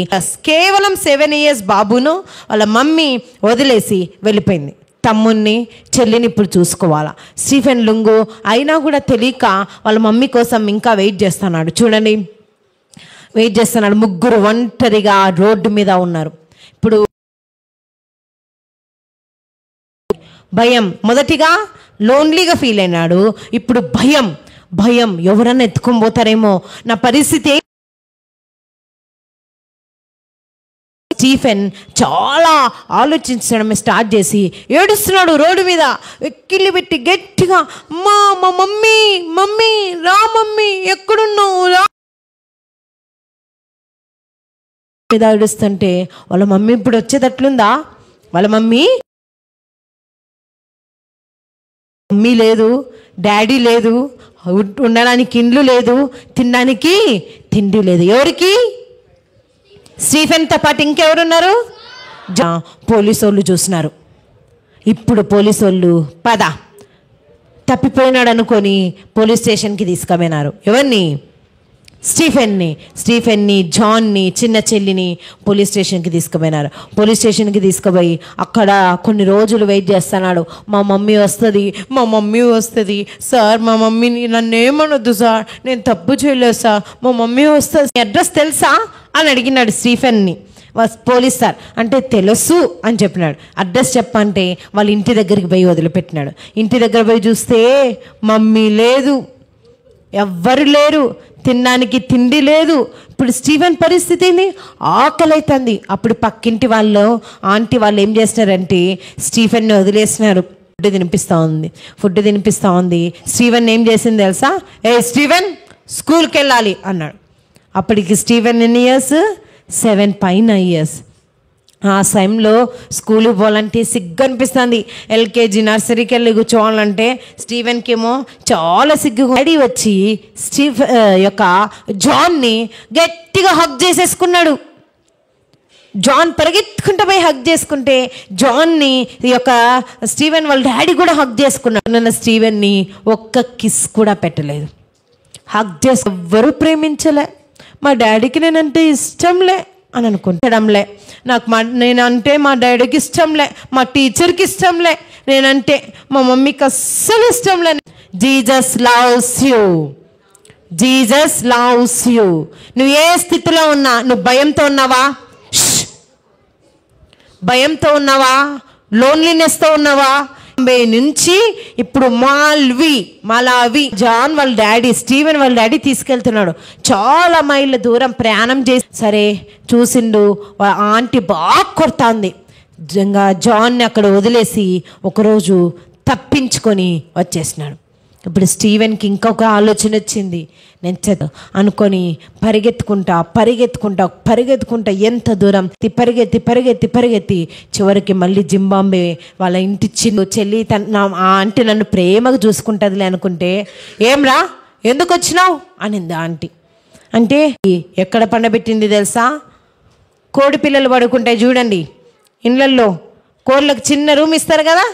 కేవలం 7 years బాబును వాళ్ళ మమ్మీ వదిలేసి వెళ్ళిపోయింది. తమ్ముణ్ణి చెల్లిని ఇప్పుడు చూసుకోవాలా. స్టీఫెన్ లుంగు అయినా కూడా తెలియక వాళ్ళ మమ్మీ కోసం ఇంకా వెయిట్ చేస్తున్నాడు. చూడండి, వెయిట్ చేస్తున్నాడు. ముగ్గురు ఒంటరిగా రోడ్డు మీద ఉన్నారు. ఇప్పుడు భయం, మొదటిగా లోన్లీగా ఫీల్ అయినాడు. ఇప్పుడు భయం, ఎవరన్నా ఎత్తుకొని పోతారేమో, నా పరిస్థితి. స్టీఫెన్ చాలా ఆలోచించడం స్టార్ట్ చేసి ఏడుస్తున్నాడు. రోడ్డు మీద వెక్కిళ్ళు పెట్టి గట్టిగా, మా మమ్మీ రా, మమ్మీ ఎక్కడున్నావు రా మీద ఏడుస్తుంటే వాళ్ళ మమ్మీ ఇప్పుడు వచ్చేటట్లుందా? వాళ్ళ మమ్మీ లేదు, డాడీ లేదు, ఉండడానికి ఇండ్లు లేదు, తినడానికి తిండి లేదు. ఎవరికి? స్టీఫెన్తో పాటు ఇంకెవరున్నారు? పోలీసు వాళ్ళు చూసినారు. ఇప్పుడు పోలీసు వాళ్ళు పద తప్పిపోయినాడు అనుకొని పోలీస్ స్టేషన్కి తీసుకుపోయినారు. ఎవరిని? స్టీఫెన్ని జాన్ని చిన్న చెల్లిని పోలీస్ స్టేషన్కి తీసుకుపోయినారు. పోలీస్ స్టేషన్కి తీసుకుపోయి అక్కడ కొన్ని రోజులు వెయిట్ చేస్తున్నాడు. మా మమ్మీ వస్తుంది సార్, మా మమ్మీని నన్ను ఏమనొద్దు సార్, నేను తప్పు చేయలేదు సార్, మా మమ్మీ వస్తుంది. అడ్రస్ తెలుసా అని అడిగినాడు స్టీఫెన్ని. పోలీస్ సార్ అంటే తెలుసు అని చెప్పినాడు. అడ్రస్ చెప్పంటే వాళ్ళ ఇంటి దగ్గరికి పోయి వదిలిపెట్టినాడు. ఇంటి దగ్గర పోయి చూస్తే మమ్మీ లేదు, ఎవ్వరు లేరు, తినడానికి తిండి లేదు. ఇప్పుడు స్టీవెన్ పరిస్థితి ఏంది? ఆకలి అవుతుంది. అప్పుడు పక్కింటి ఆంటీ వాళ్ళు ఏం చేస్తున్నారంటే స్టీఫెన్ని వదిలేసినారు. ఫుడ్ తినిపిస్తూ ఉంది. స్టీవెన్ ఏం చేసింది తెలుసా? స్టీవెన్ స్కూల్కి వెళ్ళాలి అన్నాడు. అప్పటికి స్టీవెన్ ఎన్ని ఇయర్స్? 7 పైన ఇయర్స్. ఆ టైంలో స్కూల్కి పోవాలంటే సిగ్గు అనిపిస్తుంది. ఎల్కేజీ నర్సరీకి వెళ్ళి కూర్చోవాలంటే స్టీవెన్కి ఏమో చాలా సిగ్గు. డాడీ వచ్చి జాన్ని గట్టిగా హగ్ చేసేసుకున్నాడు. జాన్ పరిగెత్తుకుంటూ పోయి హగ్ చేసుకుంటే జాన్ని స్టీవెన్ వాళ్ళ డాడీ కూడా హగ్ చేసుకున్నాడు. స్టీవెన్ని ఒక్క కిస్ కూడా పెట్టలేదు. హగ్ చేసి ఎవ్వరూ ప్రేమించలే. మా డాడీకి నేనంటే ఇష్టంలే అని అనుకుంటడంలే. నేనంటే మా డాడీకి ఇష్టంలే, మా టీచర్కి ఇష్టంలే, నేనంటే మా మమ్మీకి అస్సలు ఇష్టంలే. Jesus loves you. నువ్వు ఏ స్థితిలో ఉన్నా, నువ్వు భయంతో ఉన్నావా, లోన్లీనెస్తో ఉన్నావా, నుంచి ఇప్పుడు మలావి జాన్ వాళ్ళ డాడీ స్టీవెన్ వాళ్ళ డాడీ తీసుకెళ్తున్నాడు. చాలా మైళ్ళ దూరం ప్రయాణం చేసి సరే చూసిండు. ఆంటీ బాగా కొడుతుంది. జాన్ని అక్కడ వదిలేసి ఒకరోజు తప్పించుకొని వచ్చేసినాడు. ఇప్పుడు స్టీవెన్కి ఇంకొక ఆలోచన వచ్చింది. నేను అనుకొని పరిగెత్తుకుంటా ఎంత దూరం పరిగెత్తి చివరికి మళ్ళీ జింబాంబే వాళ్ళ ఇంటి చెల్లి ఆ ఆంటీ నన్ను ప్రేమగా చూసుకుంటుందిలే అనుకుంటే, ఏమ్రా ఎందుకు వచ్చినావు అనింది ఆంటీ. అంటే ఎక్కడ పండబెట్టింది తెలుసా? కోడి పిల్లలు పడుకుంటాయి చూడండి ఇళ్ళల్లో, కోళ్ళకు చిన్న రూమ్ ఇస్తారు కదా,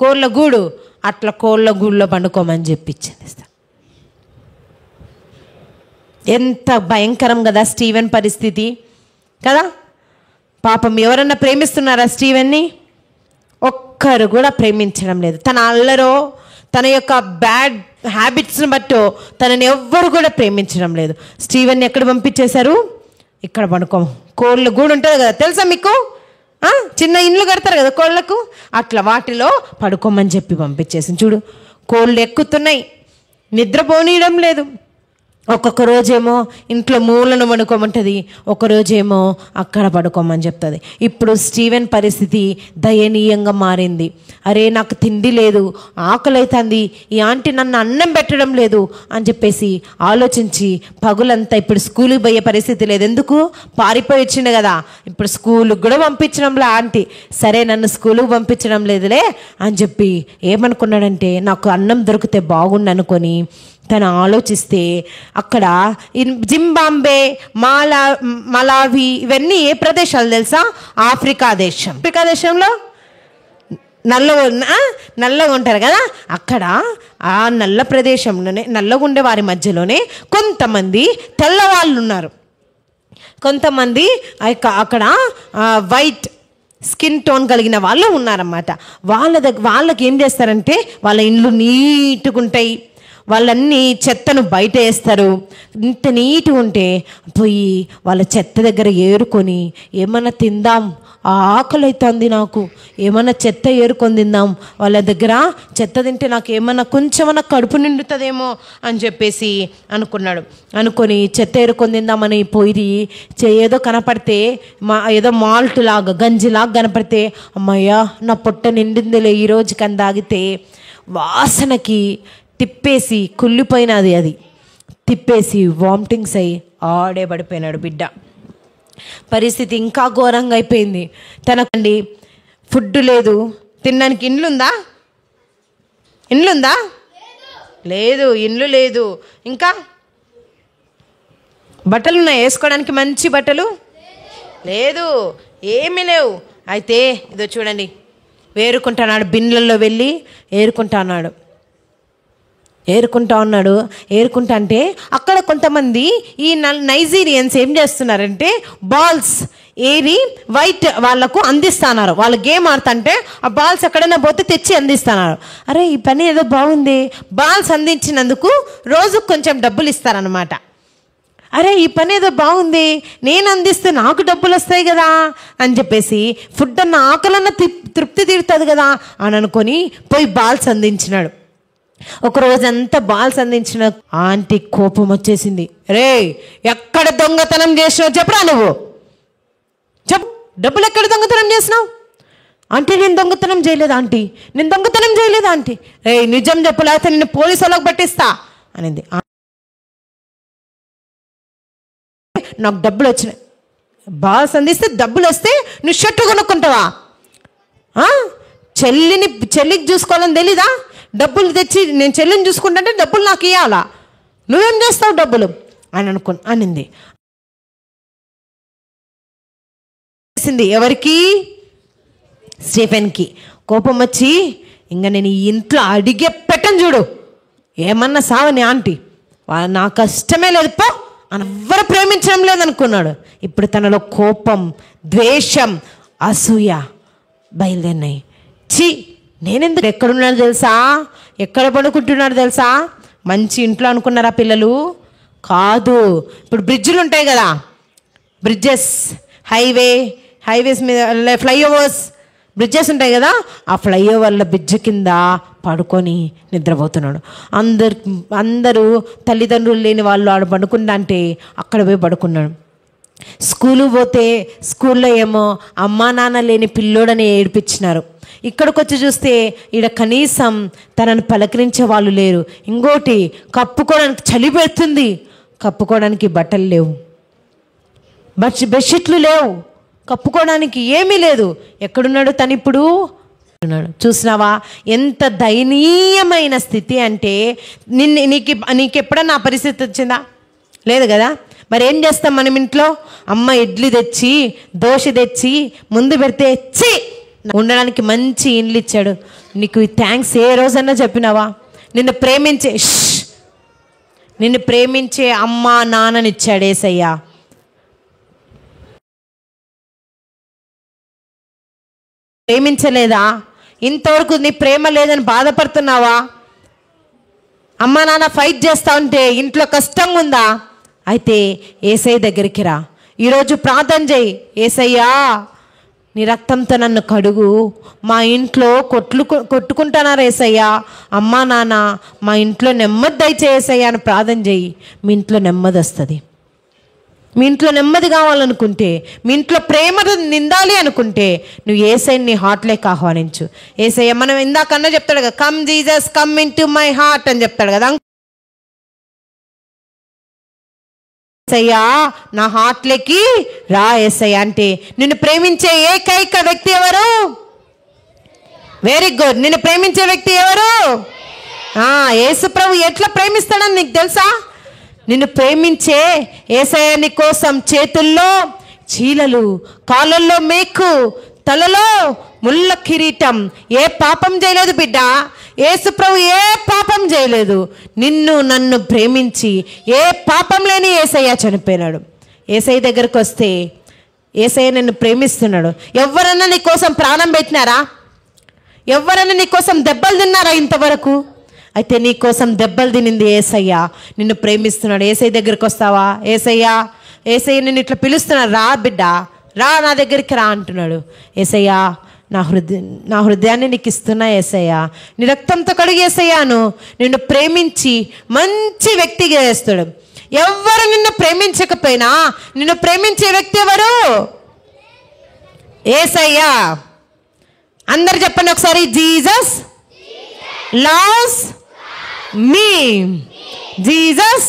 కోళ్ళ గూడు, అట్లా కోళ్ళ గూడులో పండుకోమని చెప్పించింది. ఎంత భయంకరం కదా స్టీవెన్ పరిస్థితి కదా. పాపం ఎవరన్నా ప్రేమిస్తున్నారా స్టీవెన్ని? ఒక్కరు కూడా ప్రేమించడం లేదు. తన అల్లరో తన యొక్క బ్యాడ్ హ్యాబిట్స్ని బట్టో తనని ఎవ్వరు కూడా ప్రేమించడం లేదు. స్టీవెన్ని ఎక్కడ పంపించేశారు? ఇక్కడ పడుకో, కోళ్ళ గూడు ఉంటుంది కదా తెలుసా మీకు, చిన్న ఇండ్లు కడతారు కదా కోళ్ళకు, అట్లా వాటిలో పడుకోమని చెప్పి పంపించేసింది. చూడు, కోళ్ళు ఎక్కుతున్నాయి, నిద్రపోనీయడం లేదు. ఒక్కొక్క రోజేమో ఇంట్లో మూలను పడుకోమంటుంది, ఒకరోజేమో అక్కడ పడుకోమని చెప్తుంది. ఇప్పుడు స్టీవెన్ పరిస్థితి దయనీయంగా మారింది. అరే నాకు తిండి లేదు, ఆకలి అవుతుంది, ఈ ఆంటీ నన్ను అన్నం పెట్టడం లేదు అని చెప్పేసి ఆలోచించి పగులంతా ఇప్పుడు స్కూల్కి పోయే పరిస్థితి లేదు. ఎందుకు? పారిపోయి వచ్చిండు కదా, ఇప్పుడు స్కూల్కి కూడా పంపించడంలే ఆంటీ. సరే నన్ను స్కూల్కి పంపించడం లేదులే అని చెప్పి ఏమనుకున్నాడంటే నాకు అన్నం దొరికితే బాగుండు అనుకొని తను ఆలోచిస్తే అక్కడ జింబాంబే, మలావి ఇవన్నీ ఏ ప్రదేశాలు తెలుసా? ఆఫ్రికా దేశంలో నల్లగా ఉంటారు కదా, అక్కడ ఆ నల్ల ప్రదేశంలోనే నల్లగా ఉండే వారి మధ్యలోనే కొంతమంది తెల్లవాళ్ళు ఉన్నారు. కొంతమంది అక్కడ వైట్ స్కిన్ టోన్ కలిగిన వాళ్ళు ఉన్నారన్నమాట. వాళ్ళకి ఏం చేస్తారంటే వాళ్ళ ఇండ్లు నీట్గా ఉంటాయి, వాళ్ళన్నీ చెత్తను బయట వేస్తారు. ఇంత నీట్గా ఉంటే పోయి వాళ్ళ చెత్త దగ్గర ఏరుకొని ఏమన్నా తిందాం, ఆకలి అవుతుంది నాకు, ఏమన్నా చెత్త ఏరుకొని తిందాం, వాళ్ళ దగ్గర చెత్త తింటే నాకు ఏమన్నా కొంచెమన్నా కడుపు నిండుతుందేమో అని చెప్పేసి అనుకొని చెత్త ఏరుకొని తిందామని పోయి ఏదో కనపడితే ఏదో మాల్ట్ లాగా గంజిలాగా కనపడితే అమ్మయ్యా నా పొట్ట నిండిందిలే ఈరోజు కని తాగితే వాసనకి తిప్పేసి కుళ్ళిపోయినది, అది తిప్పేసి వామిటింగ్స్ అయ్యి ఆడే పడిపోయినాడు బిడ్డ. పరిస్థితి ఇంకా ఘోరంగా అయిపోయింది. తనకండి ఫుడ్ లేదు, తినడానికి ఇండ్లుందా లేదు, ఇండ్లు లేదు, ఇంకా బట్టలు ఉన్నాయి వేసుకోవడానికి, మంచి బట్టలు లేదు, ఏమీ లేవు. అయితే ఇదో చూడండి, వేరుకుంటున్నాడు, బిన్లల్లో వెళ్ళి ఏరుకుంటున్నాడు. ఏరుకుంటా ఉన్నాడు. ఏరుకుంటా అంటే అక్కడ కొంతమంది ఈ నైజీరియన్స్ ఏం చేస్తున్నారంటే బాల్స్ ఏరి వైట్ వాళ్ళకు అందిస్తున్నారు. వాళ్ళు గేమ్ ఆడుతుంటే ఆ బాల్స్ ఎక్కడైనా పోతే తెచ్చి అందిస్తున్నారు. అరే ఈ పని ఏదో బాగుంది, బాల్స్ అందించినందుకు రోజుకు కొంచెం డబ్బులు ఇస్తారనమాట. అరే ఈ పని ఏదో బాగుంది, నేను అందిస్తే నాకు డబ్బులు వస్తాయి కదా అని చెప్పేసి ఫుడ్ అన్న ఆకలన్న తృప్తి తీరుతుంది కదా అని అనుకొని పోయి బాల్స్ అందించినాడు. ఒక రోజంతా బాల్స్ అందించిన ఆంటీ కోపం వచ్చేసింది. రే ఎక్కడ దొంగతనం చేసినావు చెప్పరా, నువ్వు చెప్పు, డబ్బులు ఎక్కడ దొంగతనం చేసినావు అంటే. నేను దొంగతనం చేయలేదు ఆంటీ, నేను దొంగతనం చేయలేదు ఆంటీ. రే నిజం చెప్పు లేకపోతే నేను పోలీసు వాళ్ళకి పట్టిస్తా అనింది. నాకు డబ్బులు వచ్చినాయి, బాల్స్ అందిస్తే డబ్బులు వస్తే నువ్వు షర్టు కొనుక్కుంటావా? చెల్లికి చూసుకోవాలని తెలీదా? డబ్బులు తెచ్చి నేను చెల్లిని చూసుకుంటే డబ్బులు నాకు ఇవ్వాలా, నువ్వేం చేస్తావు డబ్బులు అని అనింది. ఎవరికి? స్టీఫెన్కి. కోపం వచ్చి ఇంకా నేను ఈ ఇంట్లో అడిగే పెట్టను చూడు, ఏమన్నా సావని ఆంటీ, నాకు కష్టమే లేదు పో అని ఎవ్వరు ప్రేమించడం లేదనుకున్నాడు. ఇప్పుడు తనలో కోపం, ద్వేషం, అసూయ బయలుదేరినాయి. చి నేనెందుకు, ఎక్కడున్నాడు తెలుసా, ఎక్కడ పడుకుంటున్నాడు తెలుసా? మంచి ఇంట్లో అనుకున్నారా పిల్లలు? కాదు. ఇప్పుడు బ్రిడ్జ్లు ఉంటాయి కదా, బ్రిడ్జెస్, హైవేస్ మీద ఫ్లైఓవర్స్ బ్రిడ్జెస్ ఉంటాయి కదా, ఆ ఫ్లైఓవర్ల బ్రిడ్జ్ కింద పడుకొని నిద్రపోతున్నాడు. అందరూ తల్లిదండ్రులు లేని వాళ్ళు ఆడ పడుకుంటా అంటే అక్కడ పోయి పడుకున్నాడు. స్కూలు పోతే స్కూల్లో ఏమో అమ్మా నాన్న లేని పిల్లోడని ఏడిపించినారు. ఇక్కడికి వచ్చి చూస్తే ఈడ కనీసం తనను పలకరించే వాళ్ళు లేరు. ఇంకోటి కప్పుకోవడానికి చలి పెడుతుంది, కప్పుకోవడానికి బట్టలు లేవు, బెడ్షీట్లు లేవు, కప్పుకోవడానికి ఏమీ లేదు. ఎక్కడున్నాడు తను ఇప్పుడు? చూసినావా ఎంత దయనీయమైన స్థితి అంటే. నీకు ఎప్పుడన్నా ఆ పరిస్థితి వచ్చిందా? లేదు కదా. మరి ఏం చేస్తాం మనం ఇంట్లో? అమ్మ ఇడ్లీ తెచ్చి దోశ తెచ్చి ముందు పెడితే చి ఉండడానికి మంచి ఇండ్లు ఇచ్చాడు, నీకు థ్యాంక్స్ ఏ రోజన్నా చెప్పినావా? నిన్ను ప్రేమించే అమ్మ నాన్ననిచ్చాడు యేసయ్య. ప్రేమించలేదా? ఇంతవరకు నీ ప్రేమ లేదని బాధపడుతున్నావా? అమ్మ నాన్న ఫైట్ చేస్తా ఉంటే ఇంట్లో కష్టంగా ఉందా? అయితే యేసయ్య దగ్గరికి రా, ఈరోజు ప్రార్థన చేయి. యేసయ్యా నీ రక్తంతో నన్ను కడుగు, మా ఇంట్లో కొట్టుకుంటున్నారు యేసయ్యా, అమ్మా నాన్న మా ఇంట్లో నెమ్మది దయచేసయ్యా అని ప్రార్థన చేయి. మీ ఇంట్లో నెమ్మది వస్తుంది. మీ ఇంట్లో నెమ్మది కావాలనుకుంటే, మీ ఇంట్లో ప్రేమ నిందాలి అనుకుంటే నువ్వు యేసయ్యని నీ హార్ట్లోకి ఆహ్వానించు. యేసయ్య మనం ఇందాకన్నా చెప్తాడు కదా, come Jesus come in to my heart అని చెప్తాడు కదా. యేసయ్యా నా హార్ట్లోకి రా యేసయ్య అంటే నిన్ను ప్రేమించే ఏకైక వ్యక్తి ఎవరు? Very good. నిన్ను ప్రేమించే వ్యక్తి ఎవరు? యేసు ప్రభు ఎట్లా ప్రేమిస్తాడని నీకు తెలుసా? నిన్ను ప్రేమించే యేసయ్య నీ కోసం చేతుల్లో చీలలు, కాళ్ళల్లో మేకు, తలలో ముళ్ళ కిరీటం. ఏ పాపం చేయలేదు బిడ్డ, యేసు ప్రభు ఏ పాపం చేయలేదు. నిన్ను నన్ను ప్రేమించి ఏ పాపం లేని యేసయ్య చనిపోయినాడు. యేసయ్య దగ్గరకు వస్తే యేసయ్య నిన్ను ప్రేమిస్తున్నాడు. ఎవరన్నా నీ కోసం ప్రాణం పెట్టినారా? ఎవరన్నా నీ కోసం దెబ్బలు తిన్నారా ఇంతవరకు? అయితే నీ కోసం దెబ్బలు తినింది యేసయ్య, నిన్ను ప్రేమిస్తున్నాడు. యేసయ్య దగ్గరికి వస్తావా? యేసయ్య నిన్ను ఇట్లా పిలుస్తున్నాడు, రా బిడ్డ రా నా దగ్గరికి రా అంటున్నాడు. యేసయ్య నా హృదయాన్ని నీకు ఇస్తున్నా యేసయ్య, నీ రక్తంతో కడిగేసయ్యాను. నిన్ను ప్రేమించి మంచి వ్యక్తిగా చేస్తాడు. ఎవరు నిన్ను ప్రేమించకపోయినా నిన్ను ప్రేమించే వ్యక్తి ఎవరు? యేసయ్య. అందరు చెప్పండి ఒకసారి, Jesus loves me. Jesus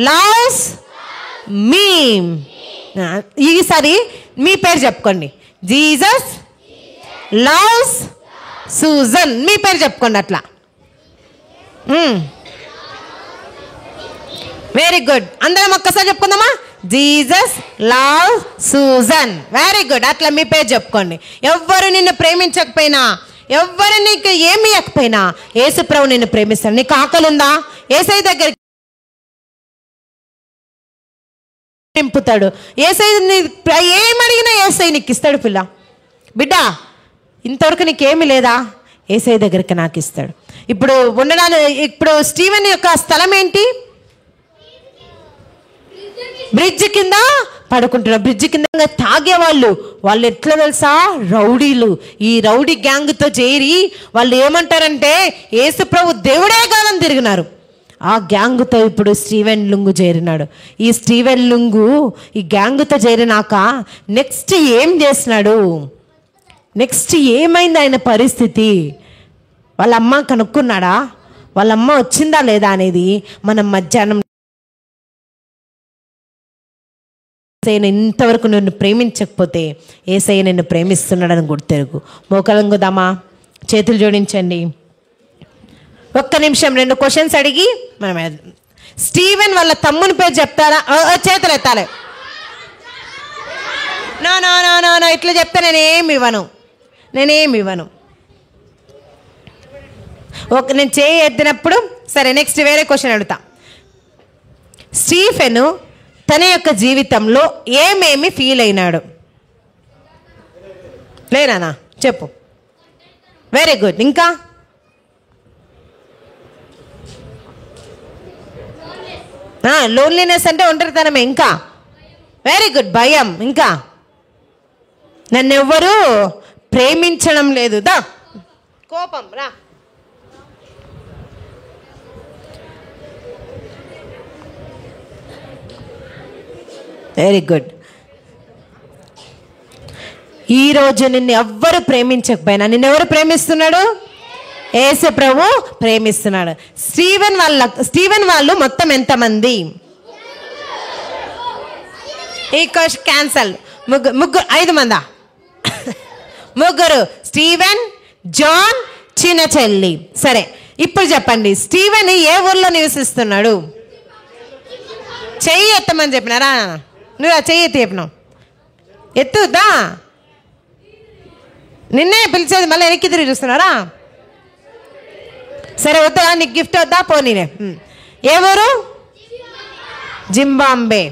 loves me. ఈసారి మీ పేరు చెప్పుకోండి. Jesus loves Susan. మీ పేరు చెప్పుకోండి అట్లా. Very good. అందరం ఒక్కసారి చెప్పుకుందామా? Jesus love Susan. Very good. అట్లా మీ పేరు చెప్పుకోండి. ఎవ్వరు నిన్ను ప్రేమించకపోయినా ఎవరు నీకు ఏమి ఇవ్వకపోయినా యేసుప్రభు నిన్ను ప్రేమిస్తాడు. నీకు ఆకలి ఉందా, యేసయ్య దగ్గరికి నింపుతాడు. యేసయ్య ఏమడిగినా యేసయ్య నీకు ఇస్తాడు. పిల్ల బిడ్డ ఇంతవరకు నీకేమి లేదా, యేసయ్య దగ్గరికి నాకు ఇస్తాడు. ఇప్పుడు ఇప్పుడు స్టీవెన్ యొక్క స్థలం ఏంటి? బ్రిడ్జ్ కింద పడుకుంటున్నారు. బ్రిడ్జ్ కింద తాగేవాళ్ళు, వాళ్ళు ఎట్లా తెలుసా, రౌడీలు. ఈ రౌడీ గ్యాంగ్తో చేరి వాళ్ళు ఏమంటారంటే యేసుప్రభు దేవుడే కాదని తిరిగినారు. ఆ గ్యాంగుతో ఇప్పుడు స్టీవెన్ లుంగు చేరినాడు. ఈ స్టీవెన్ లుంగు ఈ గ్యాంగుతో చేరినాక నెక్స్ట్ ఏం చేసినాడు, నెక్స్ట్ ఏమైంది ఆయన పరిస్థితి, వాళ్ళ అమ్మ కనుక్కున్నాడా, వాళ్ళ అమ్మ వచ్చిందా లేదా అనేది మనం మధ్యాహ్నం ఇంతవరకు నిన్ను ప్రేమించకపోతే యేసయ్య నిన్ను ప్రేమిస్తున్నాడని గుర్తెరుగు. మోకలంగుదామా, చేతులు జోడించండి. ఒక్క నిమిషం 2 క్వశ్చన్స్ అడిగి మనం స్టీవెన్ వాళ్ళ తమ్ముని పేరు చెప్తారా? చేతులు ఎత్తాలి. No no no no no ఇట్లా చెప్తే నేనేమి ఇవ్వను. ఓకే, నేను చేయి ఎత్తినప్పుడు సరే. నెక్స్ట్ వేరే క్వశ్చన్ అడుగుతా. స్టీఫెను తన యొక్క జీవితంలో ఏమేమి ఫీల్ అయినాడు? లేనా చెప్పు. Very good. ఇంకా లోన్లీనెస్ అంటే ఒంటరితనమే. ఇంకా వెరీ గుడ్. భయం. ఇంకా నన్నెవ్వరూ ప్రేమించడం లేదు. కోపం రా. Very good. ఈరోజు నిన్ను ఎవ్వరు ప్రేమించకపోయినా నిన్నెవరు ప్రేమిస్తున్నాడు? యేసు ప్రభు ప్రేమిస్తున్నాడు. స్టీవెన్ వాళ్ళు మొత్తం ఎంతమంది? ఈ క్వశ్చన్ క్యాన్సల్. ముగ్గురు 5 మందా? ముగ్గురు. స్టీవెన్, జాన్, చిన్న చెల్లి. సరే, ఇప్పుడు చెప్పండి, స్టీవెన్ ఏ ఊర్లో నివసిస్తున్నాడు? చెయ్యి ఎత్తమని చెప్పినారా? నువ్వు చెయ్యి ఎత్తి చెప్పినావు. ఎత్తుదా? నిన్నే పిలిచేది మళ్ళీ వెనక్కి తిరిగి చూస్తున్నారా? సరే, వద్దా? నీకు గిఫ్ట్ వద్దా? పోనీనే. ఏ ఊరు? జింబాంబే.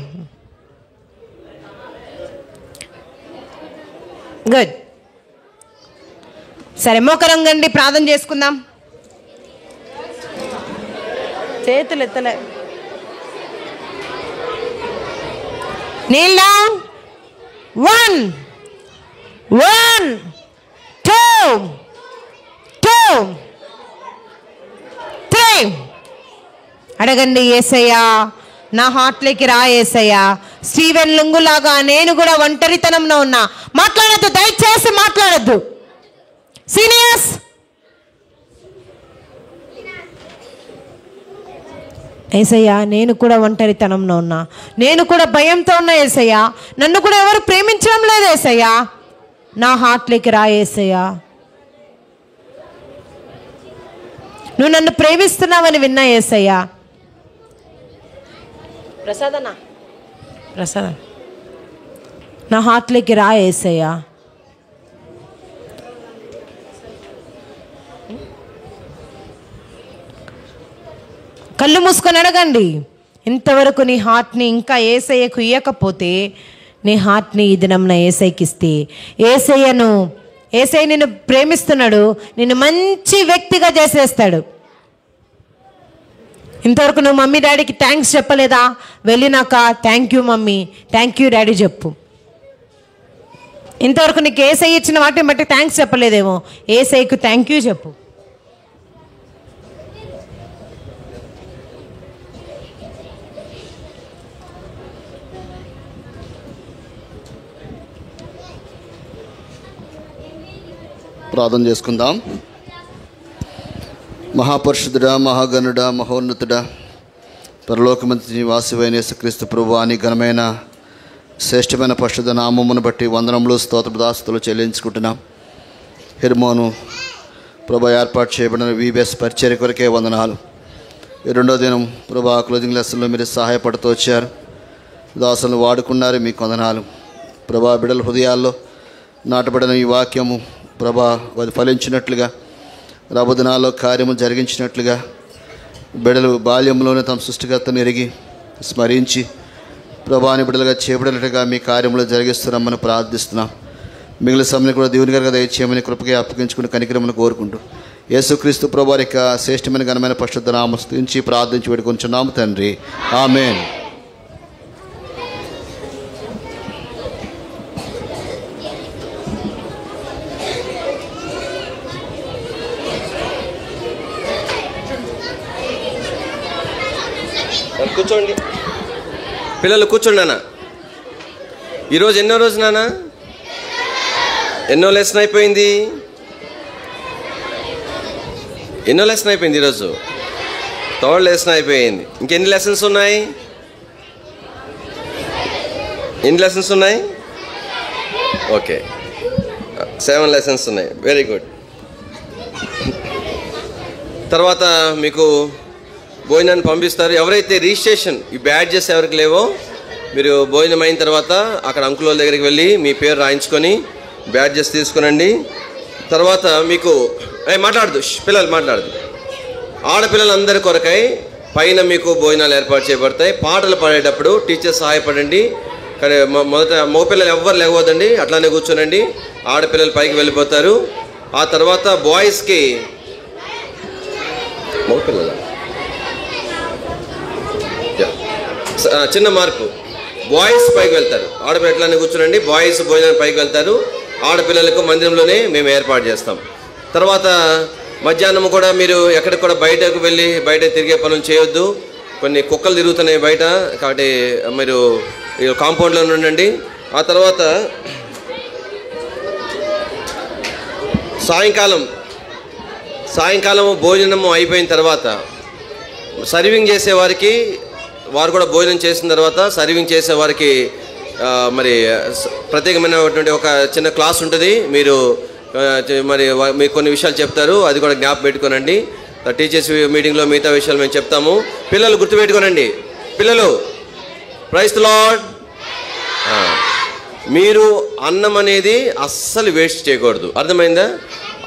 గుడ్. సరే, మోకరంగండి, ప్రార్థన చేసుకుందాం. చేతులు ఎత్తలే. Kneel down. 1 1 2 2 3. అడగండి, యేసయ్యా నా హార్ట్లోకి రా. యేసయ్యా స్టీవెన్ లుంగులాగా నేను కూడా ఒంటరితనంలో ఉన్నా. మాట్లాడద్దు, దయచేసి మాట్లాడద్దు. సీనియర్స్, యేసయ్యా నేను కూడా ఒంటరితనంలో ఉన్నా, నేను కూడా భయంతో ఉన్నా. యేసయ్యా నన్ను కూడా ఎవరు ప్రేమించడం లేదు. యేసయ్యా నా హార్ట్లోకి రా. యేసయ్యా నువ్వు నన్ను ప్రేమిస్తున్నావని విన్నా. యేసయ్యా ప్రసాద్ నా హార్ట్లోకి రా. యేసయ్యా కళ్ళు మూసుకొని అడగండి. ఇంతవరకు నీ హార్ట్ని ఇంకా యేసయ్యకు ఇయ్యకపోతే నీ హార్ట్ని ఈ దినంన యేసయ్యకి ఇస్తే యేసయ్య నిన్ను ప్రేమిస్తున్నాడు, నిన్ను మంచి వ్యక్తిగా చేసేస్తాడు. ఇంతవరకు నువ్వు మమ్మీ డాడీకి థ్యాంక్స్ చెప్పలేదా? వెళ్ళినాక thank you mummy, thank you daddy చెప్పు. ఇంతవరకు నీకు యేసయ్య ఇచ్చిన వాటిని బట్టి థ్యాంక్స్ చెప్పలేదేమో, యేసయ్యకు థ్యాంక్ యూ చెప్పు. ప్రార్థన చేసుకుందాం. మహాపరిశుద్ధుడా, మహాగణుడా, మహోన్నతుడా, పరలోకమంత్రి నివాసివైన యేసుక్రీస్తు ప్రభువాని ఘనమైన శ్రేష్టమైన పరిశుద్ధ నామమును బట్టి వందనములు, స్తోత్రదాస్తులు చెల్లించుకుంటున్నాం. హిర్మోను ప్రభు ఏర్పాటు చేయబడిన వీబీఎస్ పరిచర్య కొరకే వందనాలు. ఈ 2వ దినం ప్రభు క్లోజింగ్ లెసన్లో మీరు సహాయపడుతూ వచ్చారు, దాసులను వాడుకున్నారు, మీకు వందనాలు. ప్రభా బిడ్డల హృదయాల్లో నాటబడిన ఈ వాక్యము ప్రభా అది ఫలించినట్లుగా రాబోదినాల్లో కార్యము జరిగించినట్లుగా బిడ్డలు బాల్యంలోనే తమ సృష్టికర్తను ఎరిగి స్మరించి ప్రభాని బిడ్డలుగా చేపడినట్టుగా మీ కార్యంలో జరిగిస్తున్నామని ప్రార్థిస్తున్నాం. మిగిలిన సమయం కూడా దేవుని గారికి దయచేయమని కృపగా అప్పగించుకుని కనికరమని కోరుకుంటూ యేసుక్రీస్తు ప్రభు యొక్క శ్రేష్టమైన ఘనమైన పరిశుద్ధ నామమున స్తుతించి ప్రార్థించి వేడుకొంచున్నాము తండ్రి. ఆమేన్. కూర్చోండి పిల్లలు, కూర్చోండి నాన్న. ఈరోజు ఎన్నో రోజు నాన్న? ఎన్నో లెసన్ అయిపోయింది? ఎన్నో లెసన్ అయిపోయింది ఈరోజు? 3rd లెసన్ అయిపోయింది. ఇంకెన్ని లెసన్స్ ఉన్నాయి? ఎన్ని లెసన్స్ ఉన్నాయి? ఓకే, 7 లెసన్స్ ఉన్నాయి. Very good. తర్వాత మీకు భోజనాన్ని పంపిస్తారు. ఎవరైతే రిజిస్ట్రేషన్ ఈ బ్యాడ్జెస్ ఎవరికి లేవో మీరు భోజనం అయిన తర్వాత అక్కడ అంకుల దగ్గరికి వెళ్ళి మీ పేరు రాయించుకొని బ్యాడ్జెస్ తీసుకునండి. తర్వాత మీకు మాట్లాడదు, పిల్లలు మాట్లాడదు. ఆడపిల్లలందరి కొరకై పైన మీకు భోజనాలు ఏర్పాటు చేయబడతాయి. పాటలు పాడేటప్పుడు టీచర్స్ సహాయపడండి. కానీ మొదట మగపిల్లలు ఎవ్వరు లేవద్దండి, అట్లానే కూర్చోనండి. ఆడపిల్లలు పైకి వెళ్ళిపోతారు. ఆ తర్వాత బాయ్స్కి మగపిల్లల చిన్న మార్పు, బాయ్స్ పైకి వెళ్తారు, ఆడపిల్లలు ఎట్లానే కూర్చోనండి. బాయ్స్ భోజనాన్ని పైకి వెళ్తారు. ఆడపిల్లలకు మందిరంలోనే మేము ఏర్పాటు చేస్తాం. తర్వాత మధ్యాహ్నం కూడా మీరు ఎక్కడికి కూడా బయటకు వెళ్ళి బయట తిరిగే పనులు చేయొద్దు. కొన్ని కుక్కలు తిరుగుతున్నాయి బయట, కాబట్టి మీరు కాంపౌండ్లో ఉండండి. ఆ తర్వాత సాయంకాలం భోజనము అయిపోయిన తర్వాత సర్వింగ్ చేసేవారికి, వారు కూడా భోజనం చేసిన తర్వాత సర్వింగ్ చేసేవారికి మరి ప్రత్యేకమైనటువంటి ఒక చిన్న క్లాస్ ఉంటుంది. మీరు మరి మీకు కొన్ని విషయాలు చెప్తారు, అది కూడా జ్ఞాపకం పెట్టుకోనండి. టీచర్స్ మీటింగ్లో మిగతా విషయాలు మేము చెప్తాము. పిల్లలు గుర్తుపెట్టుకోనండి. పిల్లలు, ప్రైజ్ ది లార్డ్. మీరు అన్నం అనేది అస్సలు వేస్ట్ చేయకూడదు, అర్థమైందా?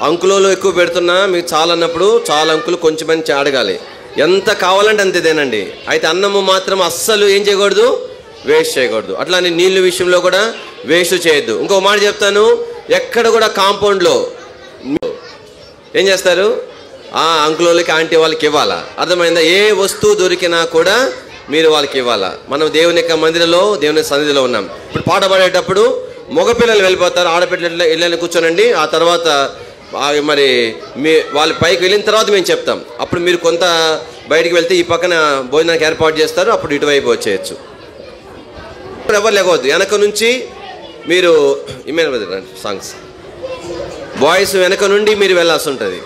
అంకులలో ఎక్కువ పెడుతున్నా మీకు చాలా అన్నప్పుడు చాలా అంకులు కొంచెం మంచి అడగాలి. ఎంత కావాలంటే అంతే తినండి. అయితే అన్నము మాత్రం అస్సలు ఏం చేయకూడదు, వేస్ట్ చేయకూడదు. అట్లానే నీళ్ళ విషయంలో కూడా వేస్ట్ చేయొద్దు. ఇంకో మాట చెప్తాను, ఎక్కడ కూడా కాంపౌండ్లో ఏం చేస్తారు, అంకులకి ఆంటీ వాళ్ళకి ఇవ్వాలా, అర్థమైందా? ఏ వస్తువు దొరికినా కూడా మీరు వాళ్ళకి ఇవ్వాలా. మనం దేవుని యొక్క మందిరంలో, దేవుని సన్నిధిలో ఉన్నాం. ఇప్పుడు పాట పాడేటప్పుడు మగపిల్లలు వెళ్ళిపోతారు, ఆడపిల్లలు ఇళ్ళని కూర్చోనండి. ఆ తర్వాత మరి వాళ్ళ పైకి వెళ్ళిన తర్వాత మేము చెప్తాం. అప్పుడు మీరు కొంత బయటికి వెళ్తే ఈ పక్కన భోజనానికి ఏర్పాటు చేస్తారు, అప్పుడు ఇటువైపు వచ్చేయచ్చు. ఎవరు లేకపోద్దు, వెనక నుంచి మీరు సాంగ్స్ బాయ్స్ వెనక నుండి మీరు వెళ్ళాల్సి ఉంటుంది.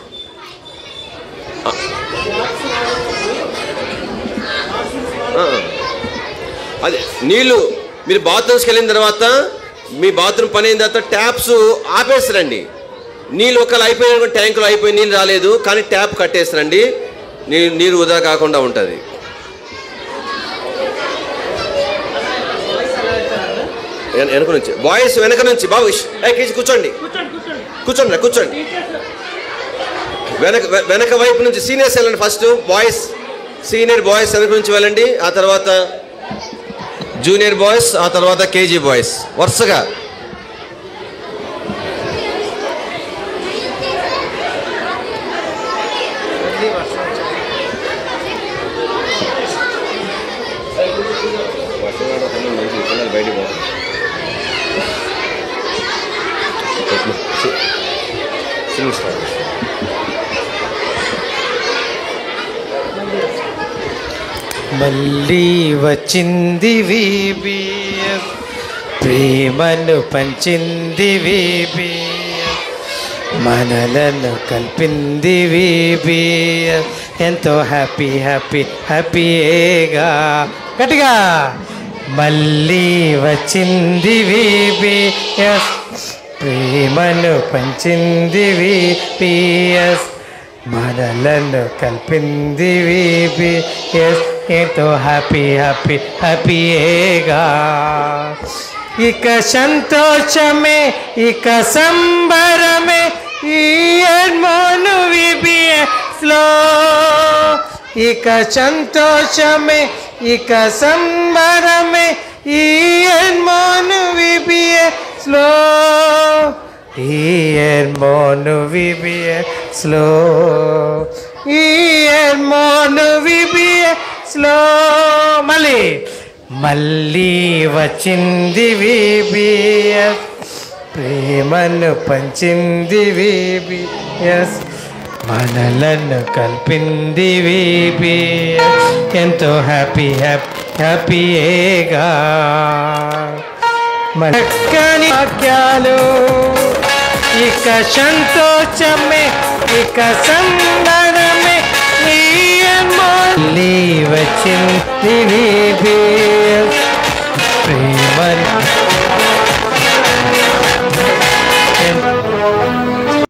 అదే నీళ్ళు మీరు బాత్రూమ్స్కి వెళ్ళిన తర్వాత మీ బాత్రూమ్ పని అయిన తర్వాత ట్యాప్స్ ఆపేస్తారండి. నీళ్ళు ఒకళ్ళు అయిపోయిన ట్యాంకులో అయిపోయి నీళ్ళు రాలేదు కానీ ట్యాప్ కట్టేస్తారండి, నీరు వృధా కాకుండా ఉంటుంది. వెనక నుంచి బాయ్స్ వెనక నుంచి బాబు కూర్చోండి, కూర్చోండి. వెనక వైపు నుంచి సీనియర్స్ వెళ్ళండి. ఫస్ట్ బాయ్స్, సీనియర్ బాయ్స్ వెనక నుంచి వెళ్ళండి. ఆ తర్వాత జూనియర్ బాయ్స్, ఆ తర్వాత కేజీ బాయ్స్ వరుసగా. మళ్ళీ వచ్చింది VBS, ప్రేమను పంచింది VBS, మనలను కలిపింది VBS. ఎంతో హ్యాపీ హ్యాపీ హ్యాపీగా గట్టిగా. మళ్ళీ వచ్చింది VBS, ప్రేమను పంచింది VBS, మనలను కలిపింది VBS. ఎంతో హ్యాపీ హ్యాపీ హ్యాపీగా. ఇక సంతోషమే ఇక సంబరమే ఈ ఎర్మోను విబిఎస్లో. ఇక సంతోషమే ఇక సంబరమే ఈ ఎర్మోను విబిఎస్లో. ఈ ఎర్మోను విబిఎస్లో. ఈ ఎర్మోను విబిఎస్లో. మళ్ళీ మళ్ళీ వచ్చింది విబిఎస్, ప్రేమను పంచింది విబిఎస్, మనలను కల్పింది విబిఎస్. ఎంతో హ్యాపీయేగా చక్కని వాక్యాలు. ఇక సంతోషమే ఇక సంబరమే ఈ మళ్ళీ వచ్చింది